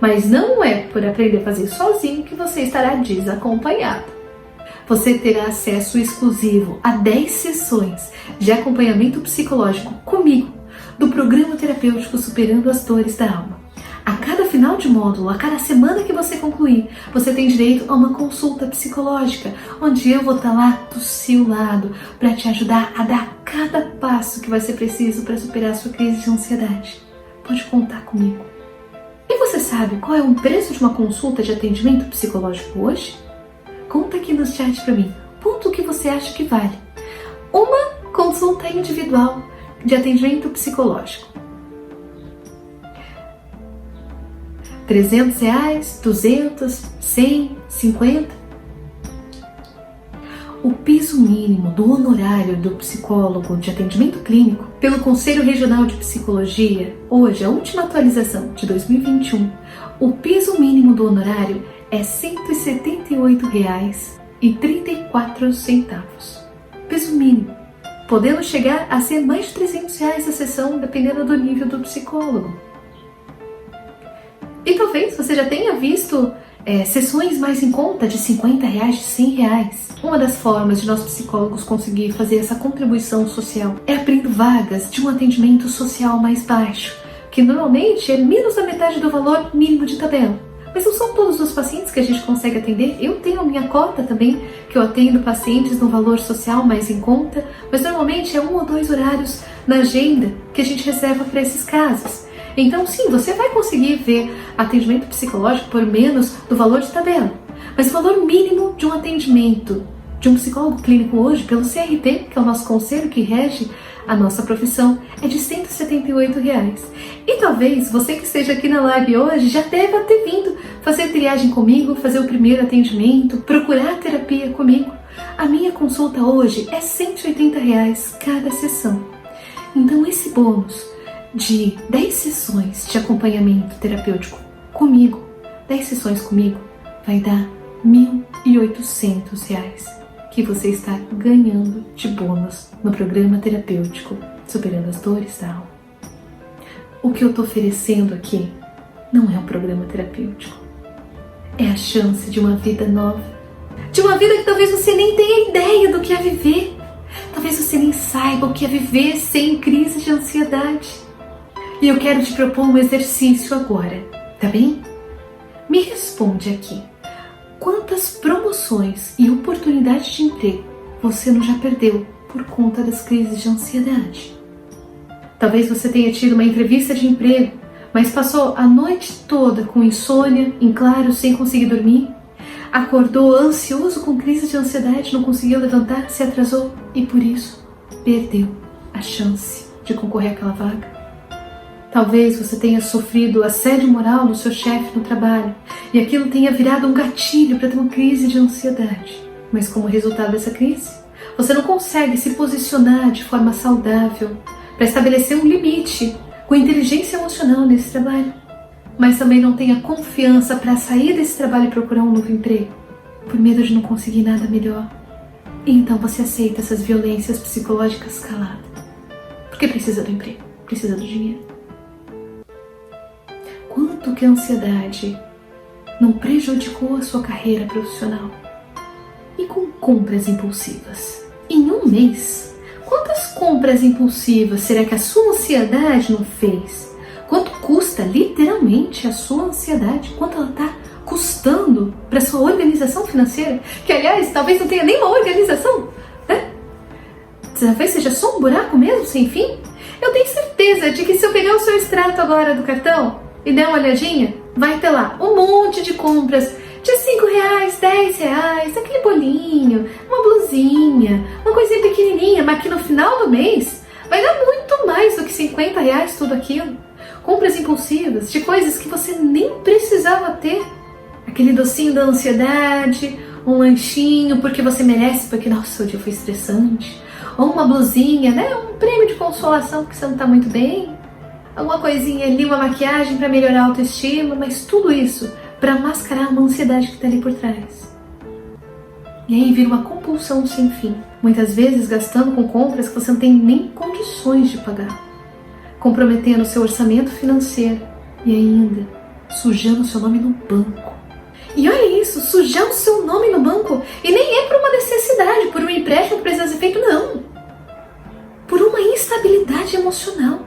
Mas não é por aprender a fazer sozinho que você estará desacompanhado. Você terá acesso exclusivo a 10 sessões de acompanhamento psicológico comigo do programa terapêutico Superando as Dores da Alma. A cada final de módulo, a cada semana que você concluir, você tem direito a uma consulta psicológica, onde eu vou estar lá do seu lado para te ajudar a dar cada passo que vai ser preciso para superar a sua crise de ansiedade. Pode contar comigo. E você sabe qual é o preço de uma consulta de atendimento psicológico hoje? Conta aqui no chat para mim. Quanto que você acha que vale uma consulta individual de atendimento psicológico? R$300, 200, 100, 50? O piso mínimo do honorário do psicólogo de atendimento clínico pelo Conselho Regional de Psicologia, hoje a última atualização de 2021, o piso mínimo do honorário é R$178,34. Piso mínimo, podendo chegar a ser mais de R$300 a sessão, dependendo do nível do psicólogo. E talvez você já tenha visto sessões mais em conta de R$50, de R$100. Uma das formas de nós psicólogos conseguir fazer essa contribuição social é abrindo vagas de um atendimento social mais baixo, que normalmente é menos da metade do valor mínimo de tabela. Mas não são todos os pacientes que a gente consegue atender. Eu tenho a minha cota também, que eu atendo pacientes no valor social mais em conta, mas normalmente é 1 ou 2 horários na agenda que a gente reserva para esses casos. Então sim, você vai conseguir ver atendimento psicológico por menos do valor de tabela. Mas o valor mínimo de um atendimento de um psicólogo clínico hoje, pelo CRP, que é o nosso conselho que rege a nossa profissão, é de R$ 178. E talvez você que esteja aqui na live hoje já deva ter vindo fazer triagem comigo, fazer o primeiro atendimento, procurar terapia comigo. A minha consulta hoje é R$ 180 cada sessão. Então esse bônus de 10 sessões de acompanhamento terapêutico comigo, 10 sessões comigo, vai dar R$ 1.800 que você está ganhando de bônus no programa terapêutico Superando as Dores da Alma. O que eu estou oferecendo aqui não é um programa terapêutico. É a chance de uma vida nova. De uma vida que talvez você nem tenha ideia do que é viver. Talvez você nem saiba o que é viver sem crise de ansiedade. E eu quero te propor um exercício agora, tá bem? Me responde aqui. Quantas promoções e oportunidades de emprego você não já perdeu por conta das crises de ansiedade? Talvez você tenha tido uma entrevista de emprego, mas passou a noite toda com insônia, em claro, sem conseguir dormir. Acordou ansioso com crise de ansiedade, não conseguiu levantar, se atrasou e por isso perdeu a chance de concorrer àquela vaga. Talvez você tenha sofrido assédio moral do seu chefe no trabalho e aquilo tenha virado um gatilho para ter uma crise de ansiedade. Mas como resultado dessa crise, você não consegue se posicionar de forma saudável para estabelecer um limite com inteligência emocional nesse trabalho. Mas também não tem a confiança para sair desse trabalho e procurar um novo emprego, por medo de não conseguir nada melhor. E então você aceita essas violências psicológicas calada, porque precisa do emprego, precisa do dinheiro. Quanto que a ansiedade não prejudicou a sua carreira profissional? E com compras impulsivas? Em um mês, quantas compras impulsivas será que a sua ansiedade não fez? Quanto custa literalmente a sua ansiedade? Quanto ela está custando para a sua organização financeira? Que aliás, talvez não tenha nem uma organização, né? Talvez seja só um buraco mesmo, sem fim. Eu tenho certeza de que se eu pegar o seu extrato agora do cartão e der uma olhadinha, vai ter lá um monte de compras de R$5, R$10, aquele bolinho, uma blusinha, uma coisinha pequenininha, mas que no final do mês vai dar muito mais do que R$50 tudo aquilo. Compras impulsivas de coisas que você nem precisava ter. Aquele docinho da ansiedade, um lanchinho porque você merece, porque nossa, o dia foi estressante. Ou uma blusinha, né? Um prêmio de consolação porque você não está muito bem. Alguma coisinha ali, uma maquiagem para melhorar a autoestima, mas tudo isso para mascarar uma ansiedade que está ali por trás. E aí vira uma compulsão sem fim, muitas vezes gastando com compras que você não tem nem condições de pagar, comprometendo o seu orçamento financeiro e ainda sujando o seu nome no banco. E olha isso, sujar o seu nome no banco, e nem é por uma necessidade, por um empréstimo que precisa ser feito, não. Por uma instabilidade emocional.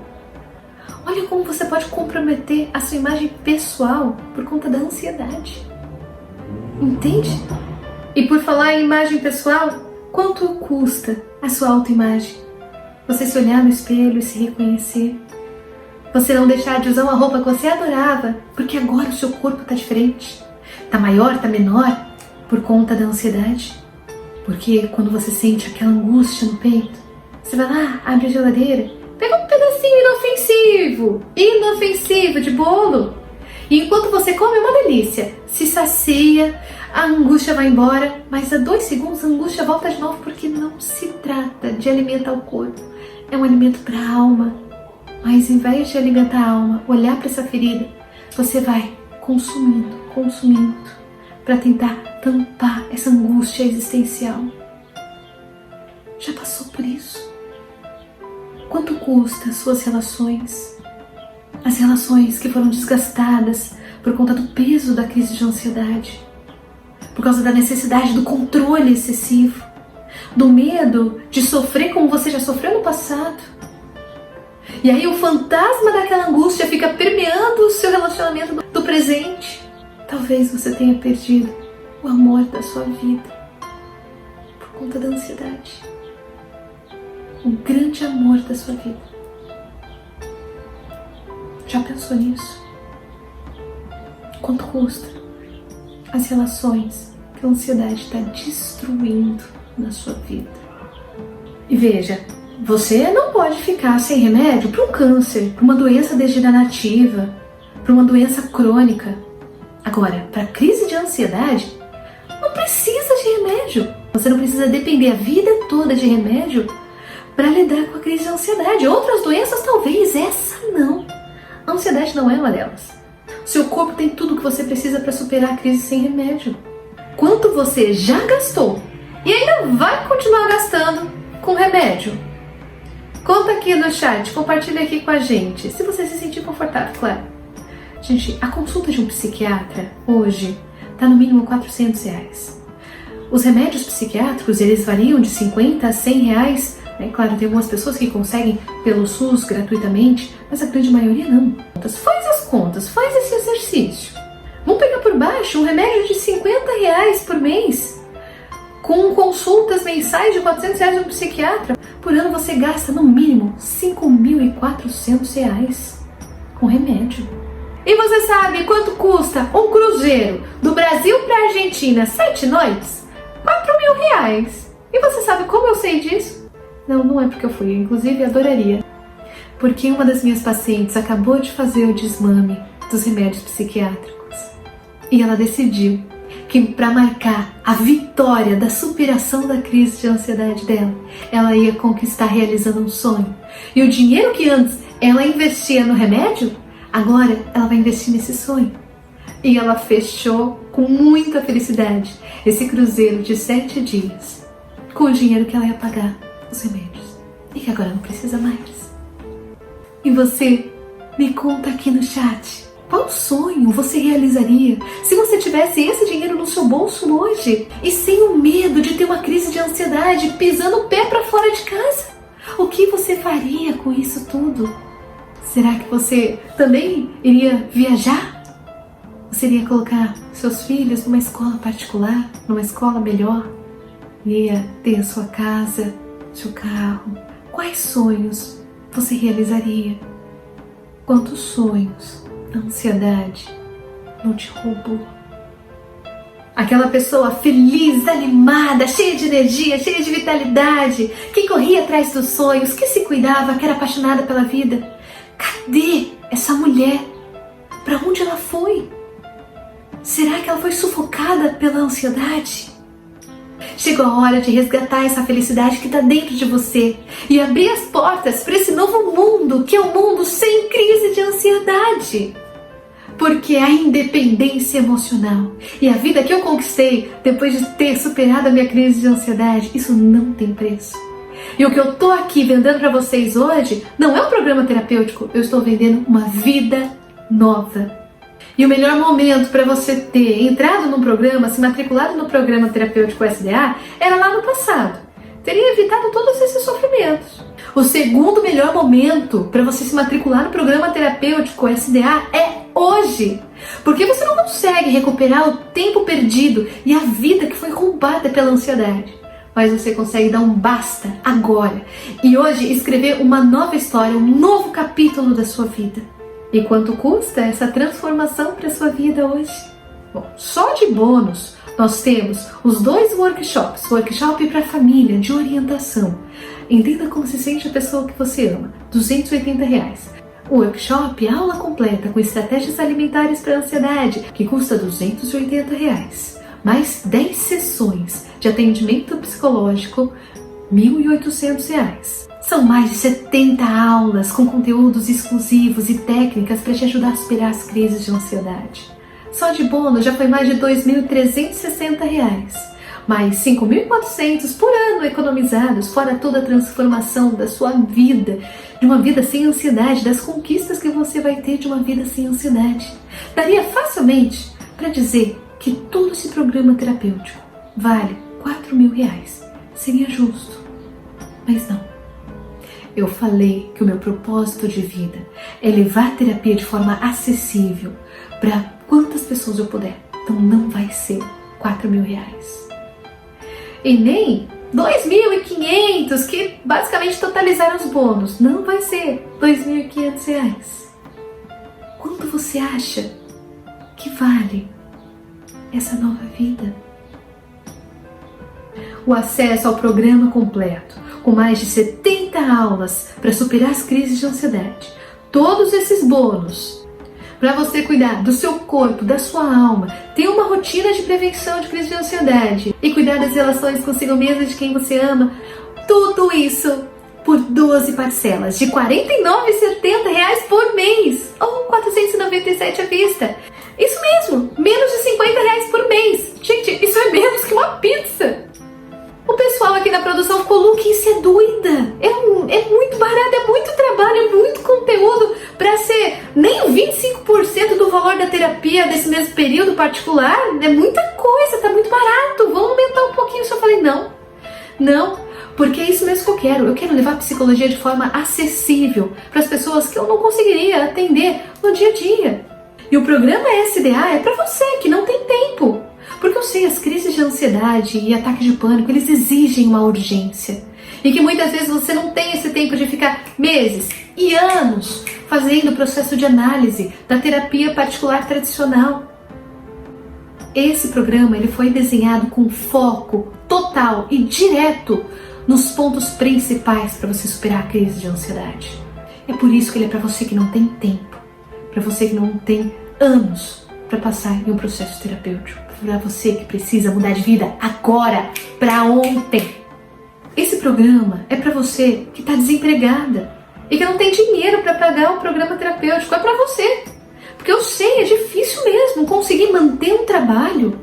Olha como você pode comprometer a sua imagem pessoal por conta da ansiedade. Entende? E por falar em imagem pessoal, quanto custa a sua autoimagem? Você se olhar no espelho e se reconhecer. Você não deixar de usar uma roupa que você adorava, porque agora o seu corpo está diferente. Está maior, está menor, por conta da ansiedade. Porque quando você sente aquela angústia no peito, você vai lá, abre a geladeira, pega um pedacinho inofensivo de bolo. E enquanto você come, é uma delícia. Se sacia, a angústia vai embora, mas a 2 segundos a angústia volta de novo, porque não se trata de alimentar o corpo. É um alimento para a alma. Mas em vez de alimentar a alma, olhar para essa ferida, você vai consumindo, para tentar tampar essa angústia existencial. Já passou por isso? Quanto custa as suas relações? As relações que foram desgastadas por conta do peso da crise de ansiedade, por causa da necessidade do controle excessivo, do medo de sofrer como você já sofreu no passado. E aí o fantasma daquela angústia fica permeando o seu relacionamento do presente. Talvez você tenha perdido o amor da sua vida por conta da ansiedade. O grande amor da sua vida. Já pensou nisso? Quanto custa as relações que a ansiedade está destruindo na sua vida. E veja, você não pode ficar sem remédio para um câncer, para uma doença degenerativa, para uma doença crônica. Agora, para crise de ansiedade, não precisa de remédio. Você não precisa depender a vida toda de remédio para lidar com a crise de ansiedade. Outras doenças talvez, essa não. A ansiedade não é uma delas. Seu corpo tem tudo o que você precisa para superar a crise sem remédio. Quanto você já gastou e ainda vai continuar gastando com remédio? Conta aqui no chat, compartilha aqui com a gente, se você se sentir confortável, claro. Gente, a consulta de um psiquiatra hoje está no mínimo R$400. Os remédios psiquiátricos, eles variam de 50 a 100 reais. Claro, tem algumas pessoas que conseguem pelo SUS gratuitamente, mas a grande maioria não. Faz as contas, faz esse exercício. Vamos pegar por baixo um remédio de 50 reais por mês, com consultas mensais de 400 reais de um psiquiatra. Por ano você gasta no mínimo 5.400 reais com remédio. E você sabe quanto custa um cruzeiro do Brasil para a Argentina, 7 noites? R$4.000. E você sabe como eu sei disso? Não é porque eu fui, inclusive adoraria. Porque uma das minhas pacientes acabou de fazer o desmame dos remédios psiquiátricos. E ela decidiu que para marcar a vitória da superação da crise de ansiedade dela, ela ia conquistar realizando um sonho. E o dinheiro que antes ela investia no remédio, agora ela vai investir nesse sonho. E ela fechou com muita felicidade esse cruzeiro de 7 dias, com o dinheiro que ela ia pagar os remédios. E que agora não precisa mais. E você, me conta aqui no chat, qual sonho você realizaria se você tivesse esse dinheiro no seu bolso hoje e sem o medo de ter uma crise de ansiedade pisando o pé para fora de casa? O que você faria com isso tudo? Será que você também iria viajar? Você iria colocar seus filhos numa escola particular, numa escola melhor? Iria ter a sua casa, seu carro? Quais sonhos você realizaria? Quantos sonhos a ansiedade não te roubou? Aquela pessoa feliz, animada, cheia de energia, cheia de vitalidade, que corria atrás dos sonhos, que se cuidava, que era apaixonada pela vida. Cadê essa mulher? Para onde ela foi? Será que ela foi sufocada pela ansiedade? Chegou a hora de resgatar essa felicidade que está dentro de você e abrir as portas para esse novo mundo, que é um mundo sem crise de ansiedade. Porque a independência emocional e a vida que eu conquistei depois de ter superado a minha crise de ansiedade, isso não tem preço. E o que eu tô aqui vendendo para vocês hoje não é um programa terapêutico, eu estou vendendo uma vida nova. E o melhor momento para você ter entrado no programa, se matriculado no programa terapêutico SDA, era lá no passado. Teria evitado todos esses sofrimentos. O segundo melhor momento para você se matricular no programa terapêutico SDA é hoje. Porque você não consegue recuperar o tempo perdido e a vida que foi roubada pela ansiedade. Mas você consegue dar um basta agora. E hoje escrever uma nova história, um novo capítulo da sua vida. E quanto custa essa transformação para a sua vida hoje? Bom, só de bônus nós temos os 2 workshops. Workshop para família, de orientação. Entenda como se sente a pessoa que você ama. R$280. O workshop, aula completa com estratégias alimentares para ansiedade, que custa R$280. Mais 10 sessões de atendimento psicológico, R$1.800. São mais de 70 aulas com conteúdos exclusivos e técnicas para te ajudar a superar as crises de ansiedade. Só de bônus já foi mais de R$2.360. Mais 5.400 por ano economizados, fora toda a transformação da sua vida, de uma vida sem ansiedade, das conquistas que você vai ter de uma vida sem ansiedade. Daria facilmente para dizer que todo esse programa terapêutico vale R$4.000. Seria justo, mas não. Eu falei que o meu propósito de vida é levar a terapia de forma acessível para quantas pessoas eu puder. Então não vai ser R$4.000. E nem 2.500, que basicamente totalizaram os bônus. Não vai ser R$2.500. Quanto você acha que vale essa nova vida? o acesso ao programa completo, com mais de 70 aulas para superar as crises de ansiedade. Todos esses bônus para você cuidar do seu corpo, da sua alma, ter uma rotina de prevenção de crise de ansiedade e cuidar das relações consigo mesmo e de quem você ama. Tudo isso por 12 parcelas de R$ 49,70 por mês ou R$ 497 à vista. Isso mesmo, menos de R$ 50 por mês. Gente, isso é menos que uma pizza. O pessoal aqui da produção ficou louco, isso é doida. É muito barato, é muito trabalho, é muito conteúdo para ser nem 25% do valor da terapia desse mesmo período particular. É muita coisa, tá muito barato. Vamos aumentar um pouquinho. Eu falei, não, porque é isso mesmo que eu quero. Eu quero levar a psicologia de forma acessível para as pessoas que eu não conseguiria atender no dia a dia. E o programa SDA é para você que não tem tempo. Porque eu sei, as crises de ansiedade e ataque de pânico, eles exigem uma urgência. E que muitas vezes você não tem esse tempo de ficar meses e anos fazendo o processo de análise da terapia particular tradicional. Esse programa ele foi desenhado com foco total e direto nos pontos principais para você superar a crise de ansiedade. É por isso que ele é para você que não tem tempo, para você que não tem anos para passar em um processo terapêutico, para você que precisa mudar de vida agora, para ontem. Esse programa é para você que está desempregada e que não tem dinheiro para pagar o programa terapêutico. É para você, porque eu sei, é difícil mesmo conseguir manter um trabalho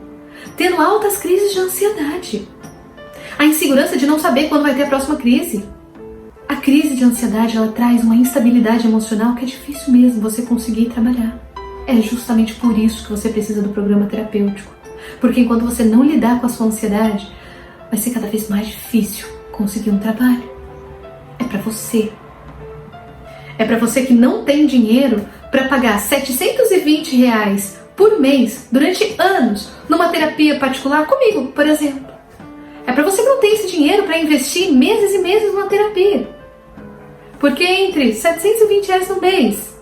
tendo altas crises de ansiedade. A insegurança de não saber quando vai ter a próxima crise. A crise de ansiedade, ela traz uma instabilidade emocional que é difícil mesmo você conseguir trabalhar. É justamente por isso que você precisa do programa terapêutico. Porque enquanto você não lidar com a sua ansiedade, vai ser cada vez mais difícil conseguir um trabalho. É para você. É para você que não tem dinheiro para pagar R$ 720 por mês durante anos numa terapia particular comigo, por exemplo. É para você que não tem esse dinheiro para investir meses e meses numa terapia. Porque entre R$ 720 no mês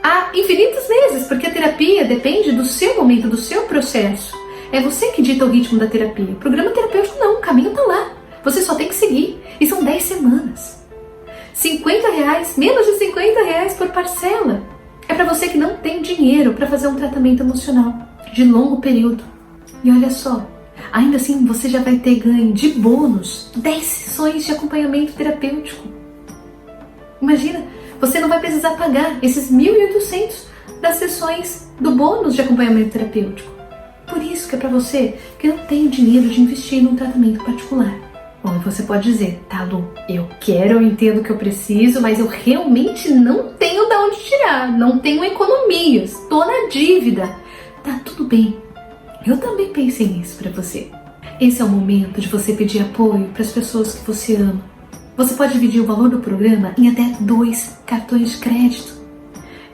há infinitos meses, porque a terapia depende do seu momento, do seu processo. É você que dita o ritmo da terapia. O programa terapêutico não, o caminho tá lá. Você só tem que seguir. E são 10 semanas. R$ 50, menos de R$ 50 por parcela. É para você que não tem dinheiro para fazer um tratamento emocional de longo período. E olha só, ainda assim você já vai ter ganho de bônus 10 sessões de acompanhamento terapêutico. Imagina, você não vai precisar pagar esses 1.800 das sessões do bônus de acompanhamento terapêutico. Por isso que é para você que não tem dinheiro de investir num tratamento particular. Bom, você pode dizer, tá, Lu, eu quero, eu entendo que eu preciso, mas eu realmente não tenho de onde tirar, não tenho economias, tô na dívida. Tá tudo bem, eu também pensei nisso para você. Esse é o momento de você pedir apoio para as pessoas que você ama. Você pode dividir o valor do programa em até 2 cartões de crédito.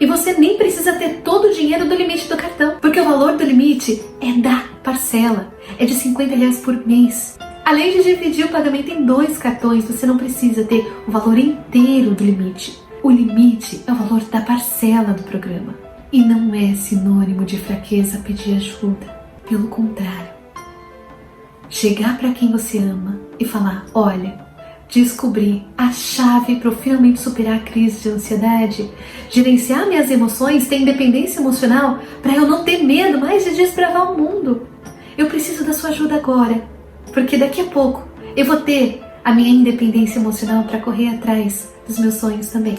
E você nem precisa ter todo o dinheiro do limite do cartão, porque o valor do limite é da parcela, é de R$ 50 por mês. Além de dividir o pagamento em 2 cartões, você não precisa ter o valor inteiro do limite. O limite é o valor da parcela do programa. E não é sinônimo de fraqueza pedir ajuda. Pelo contrário. Chegar para quem você ama e falar, olha, descobri a chave para eu finalmente superar a crise de ansiedade, gerenciar minhas emoções, ter independência emocional, para eu não ter medo mais de desbravar o mundo. Eu preciso da sua ajuda agora, porque daqui a pouco eu vou ter a minha independência emocional para correr atrás dos meus sonhos também.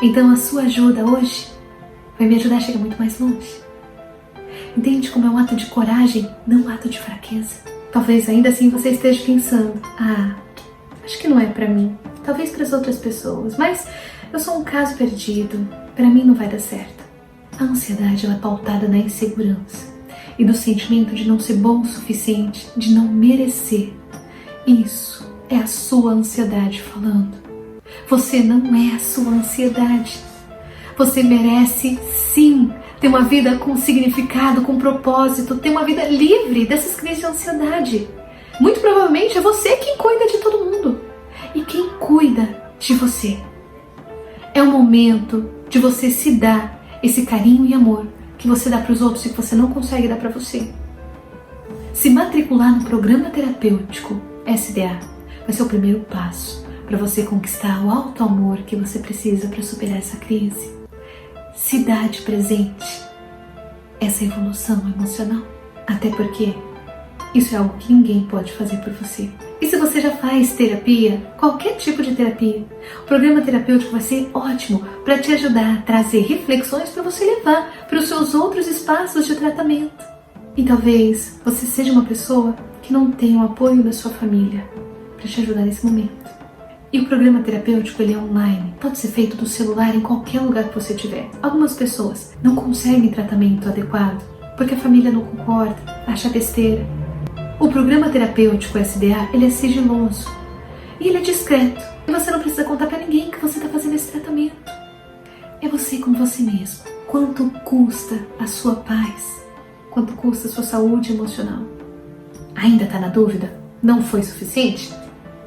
Então a sua ajuda hoje vai me ajudar a chegar muito mais longe. Entende como é um ato de coragem, não um ato de fraqueza? Talvez ainda assim você esteja pensando, acho que não é pra mim, talvez para as outras pessoas, mas eu sou um caso perdido, pra mim não vai dar certo. A ansiedade ela é pautada na insegurança e no sentimento de não ser bom o suficiente, de não merecer. Isso é a sua ansiedade falando. Você não é a sua ansiedade. Você merece sim ter uma vida com significado, com propósito, ter uma vida livre dessas crises de ansiedade. Muito provavelmente é você quem cuida de todo mundo. E quem cuida de você. É o momento de você se dar esse carinho e amor que você dá para os outros e que você não consegue dar para você. Se matricular no programa terapêutico SDA vai ser o primeiro passo para você conquistar o alto amor que você precisa para superar essa crise. Se dá de presente essa evolução emocional, até porque isso é algo que ninguém pode fazer por você. E se você já faz terapia, qualquer tipo de terapia, o programa terapêutico vai ser ótimo para te ajudar a trazer reflexões para você levar para os seus outros espaços de tratamento. E talvez você seja uma pessoa que não tem o apoio da sua família para te ajudar nesse momento. E o programa terapêutico, ele é online, pode ser feito do celular em qualquer lugar que você estiver. Algumas pessoas não conseguem tratamento adequado porque a família não concorda, acha besteira. O programa terapêutico SDA, ele é sigiloso e ele é discreto. E você não precisa contar para ninguém que você está fazendo esse tratamento. É você com você mesmo. Quanto custa a sua paz? Quanto custa a sua saúde emocional? Ainda está na dúvida? Não foi suficiente?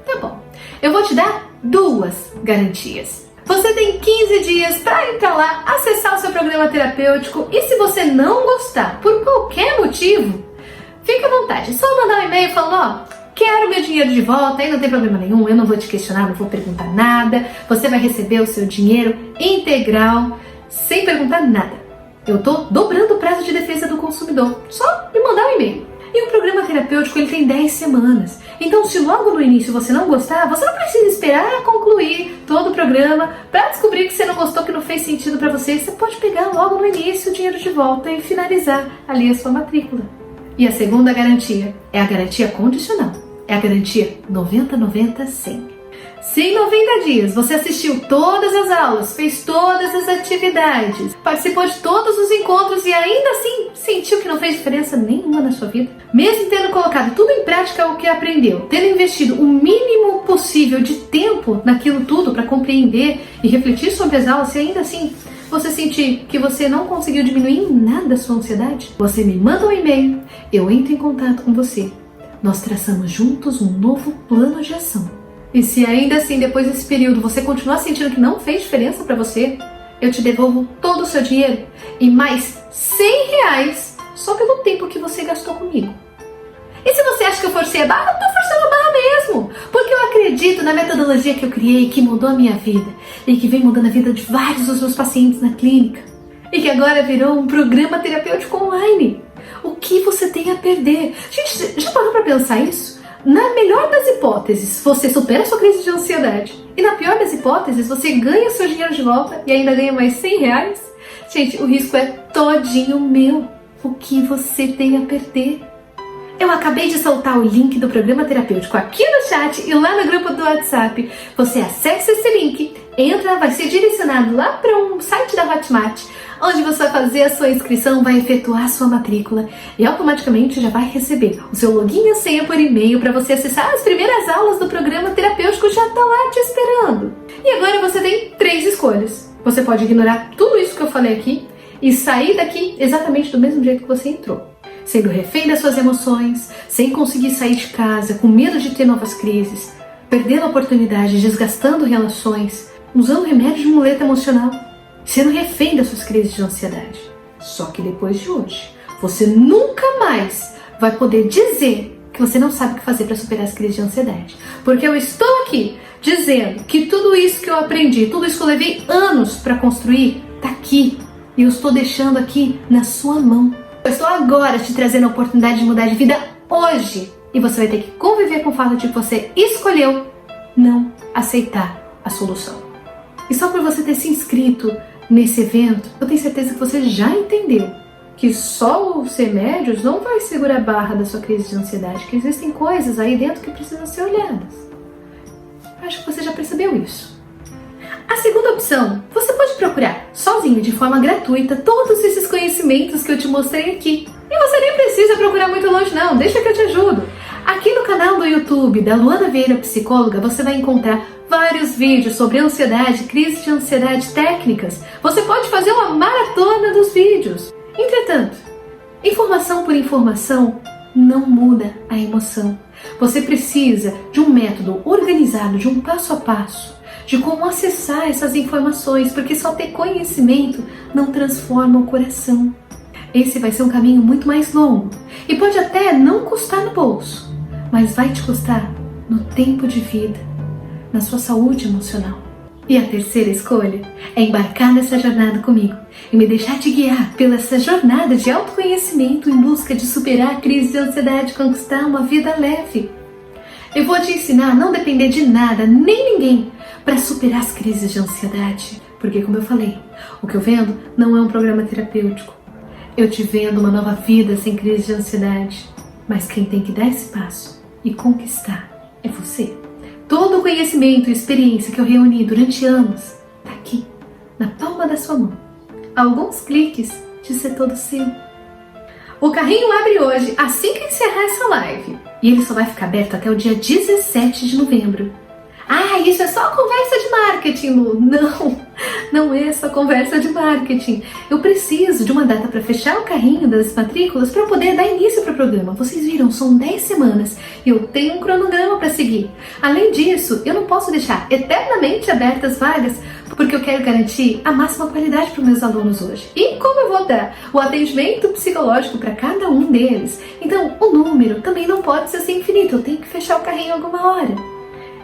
Tá bom. Eu vou te dar 2 garantias. Você tem 15 dias para entrar lá, acessar o seu programa terapêutico e se você não gostar por qualquer motivo, fique à vontade. Só mandar um e-mail falando, quero meu dinheiro de volta, aí não tem problema nenhum, eu não vou te questionar, não vou perguntar nada. Você vai receber o seu dinheiro integral, sem perguntar nada. Eu tô dobrando o prazo de defesa do consumidor. Só me mandar um e-mail. E o programa terapêutico, ele tem 10 semanas. Então, se logo no início você não gostar, você não precisa esperar concluir todo o programa para descobrir que você não gostou, que não fez sentido para você. Você pode pegar logo no início o dinheiro de volta e finalizar ali a sua matrícula. E a segunda garantia é a garantia condicional. É a garantia 90-90-100. Se em 90 dias você assistiu todas as aulas, fez todas as atividades, participou de todos os encontros e ainda assim sentiu que não fez diferença nenhuma na sua vida, mesmo tendo colocado tudo em prática o que aprendeu, tendo investido o mínimo possível de tempo naquilo tudo para compreender e refletir sobre as aulas, e ainda assim você sentir que você não conseguiu diminuir em nada a sua ansiedade, você me manda um e-mail, eu entro em contato com você. Nós traçamos juntos um novo plano de ação. E se ainda assim, depois desse período, você continuar sentindo que não fez diferença para você, eu te devolvo todo o seu dinheiro e mais R$100 só pelo tempo que você gastou comigo. E se você acha que eu forcei a barra, eu tô forçando a barra mesmo. Porque eu acredito na metodologia que eu criei, que mudou a minha vida e que vem mudando a vida de vários dos meus pacientes na clínica. E que agora virou um programa terapêutico online. O que você tem a perder? Gente, já parou para pensar isso? Na melhor das hipóteses, você supera a sua crise de ansiedade. E na pior das hipóteses, você ganha seu dinheiro de volta e ainda ganha mais R$100. Gente, o risco é todinho meu. O que você tem a perder? Eu acabei de soltar o link do programa terapêutico aqui no chat e lá no grupo do WhatsApp. Você acessa esse link, entra, vai ser direcionado lá para um site da Hotmart, onde você vai fazer a sua inscrição, vai efetuar a sua matrícula e automaticamente já vai receber o seu login e a senha por e-mail para você acessar as primeiras aulas do programa terapêutico, já tá lá te esperando. E agora você tem 3 escolhas. Você pode ignorar tudo isso que eu falei aqui e sair daqui exatamente do mesmo jeito que você entrou. Sendo refém das suas emoções, sem conseguir sair de casa, com medo de ter novas crises, perdendo a oportunidade, desgastando relações, usando remédio de muleta emocional, sendo refém das suas crises de ansiedade. Só que depois de hoje, você nunca mais vai poder dizer que você não sabe o que fazer para superar as crises de ansiedade. Porque eu estou aqui dizendo que tudo isso que eu aprendi, tudo isso que eu levei anos para construir, tá aqui. E eu estou deixando aqui na sua mão. Eu estou agora te trazendo a oportunidade de mudar de vida hoje. E você vai ter que conviver com o fato de que você escolheu não aceitar a solução. E só por você ter se inscrito nesse evento, eu tenho certeza que você já entendeu que só os remédios não vai segurar a barra da sua crise de ansiedade, que existem coisas aí dentro que precisam ser olhadas. Acho que você já percebeu isso. A segunda opção, você pode procurar sozinho, de forma gratuita, todos esses conhecimentos que eu te mostrei aqui. E você nem precisa procurar muito longe não, deixa que eu te ajudo. Aqui no canal do YouTube da Luana Vieira Psicóloga, você vai encontrar vários vídeos sobre ansiedade, crise de ansiedade, técnicas. Você pode fazer uma maratona dos vídeos. Entretanto, informação por informação não muda a emoção. Você precisa de um método organizado, de um passo a passo, de como acessar essas informações, porque só ter conhecimento não transforma o coração. Esse vai ser um caminho muito mais longo e pode até não custar no bolso, mas vai te custar no tempo de vida, na sua saúde emocional. E a terceira escolha é embarcar nessa jornada comigo e me deixar te guiar pela essa jornada de autoconhecimento em busca de superar a crise de ansiedade e conquistar uma vida leve. Eu vou te ensinar a não depender de nada, nem ninguém, para superar as crises de ansiedade. Porque, como eu falei, o que eu vendo não é um programa terapêutico. Eu te vendo uma nova vida sem crise de ansiedade. Mas quem tem que dar esse passo e conquistar é você. Todo o conhecimento e experiência que eu reuni durante anos está aqui, na palma da sua mão. Alguns cliques de ser todo seu. O carrinho abre hoje, assim que encerrar essa live. E ele só vai ficar aberto até o dia 17 de novembro. Ah, isso é só conversa de marketing, Lu. Não é só conversa de marketing. Eu preciso de uma data para fechar o carrinho das matrículas para poder dar início para o programa. Vocês viram, são 10 semanas e eu tenho um cronograma para seguir. Além disso, eu não posso deixar eternamente abertas vagas porque eu quero garantir a máxima qualidade para os meus alunos hoje. E como eu vou dar o atendimento psicológico para cada um deles, então o número também não pode ser assim infinito. Eu tenho que fechar o carrinho alguma hora.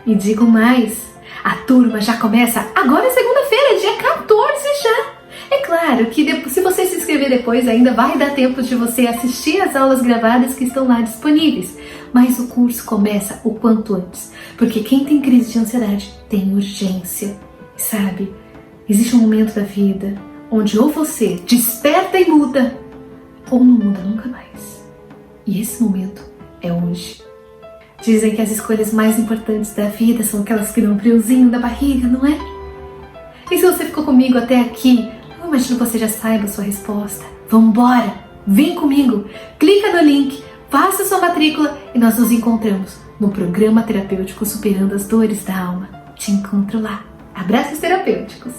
E digo mais, a turma já começa agora segunda-feira, dia 14 já. É claro que se você se inscrever depois ainda vai dar tempo de você assistir as aulas gravadas que estão lá disponíveis. Mas o curso começa o quanto antes, porque quem tem crise de ansiedade tem urgência. Sabe, existe um momento da vida onde ou você desperta e muda, ou não muda nunca mais. E esse momento é hoje. Dizem que as escolhas mais importantes da vida são aquelas que dão um friozinho da barriga, não é? E se você ficou comigo até aqui, eu imagino que você já saiba a sua resposta. Vambora! Vem comigo! Clica no link, faça sua matrícula e nós nos encontramos no programa terapêutico Superando as Dores da Alma. Te encontro lá. Abraços terapêuticos!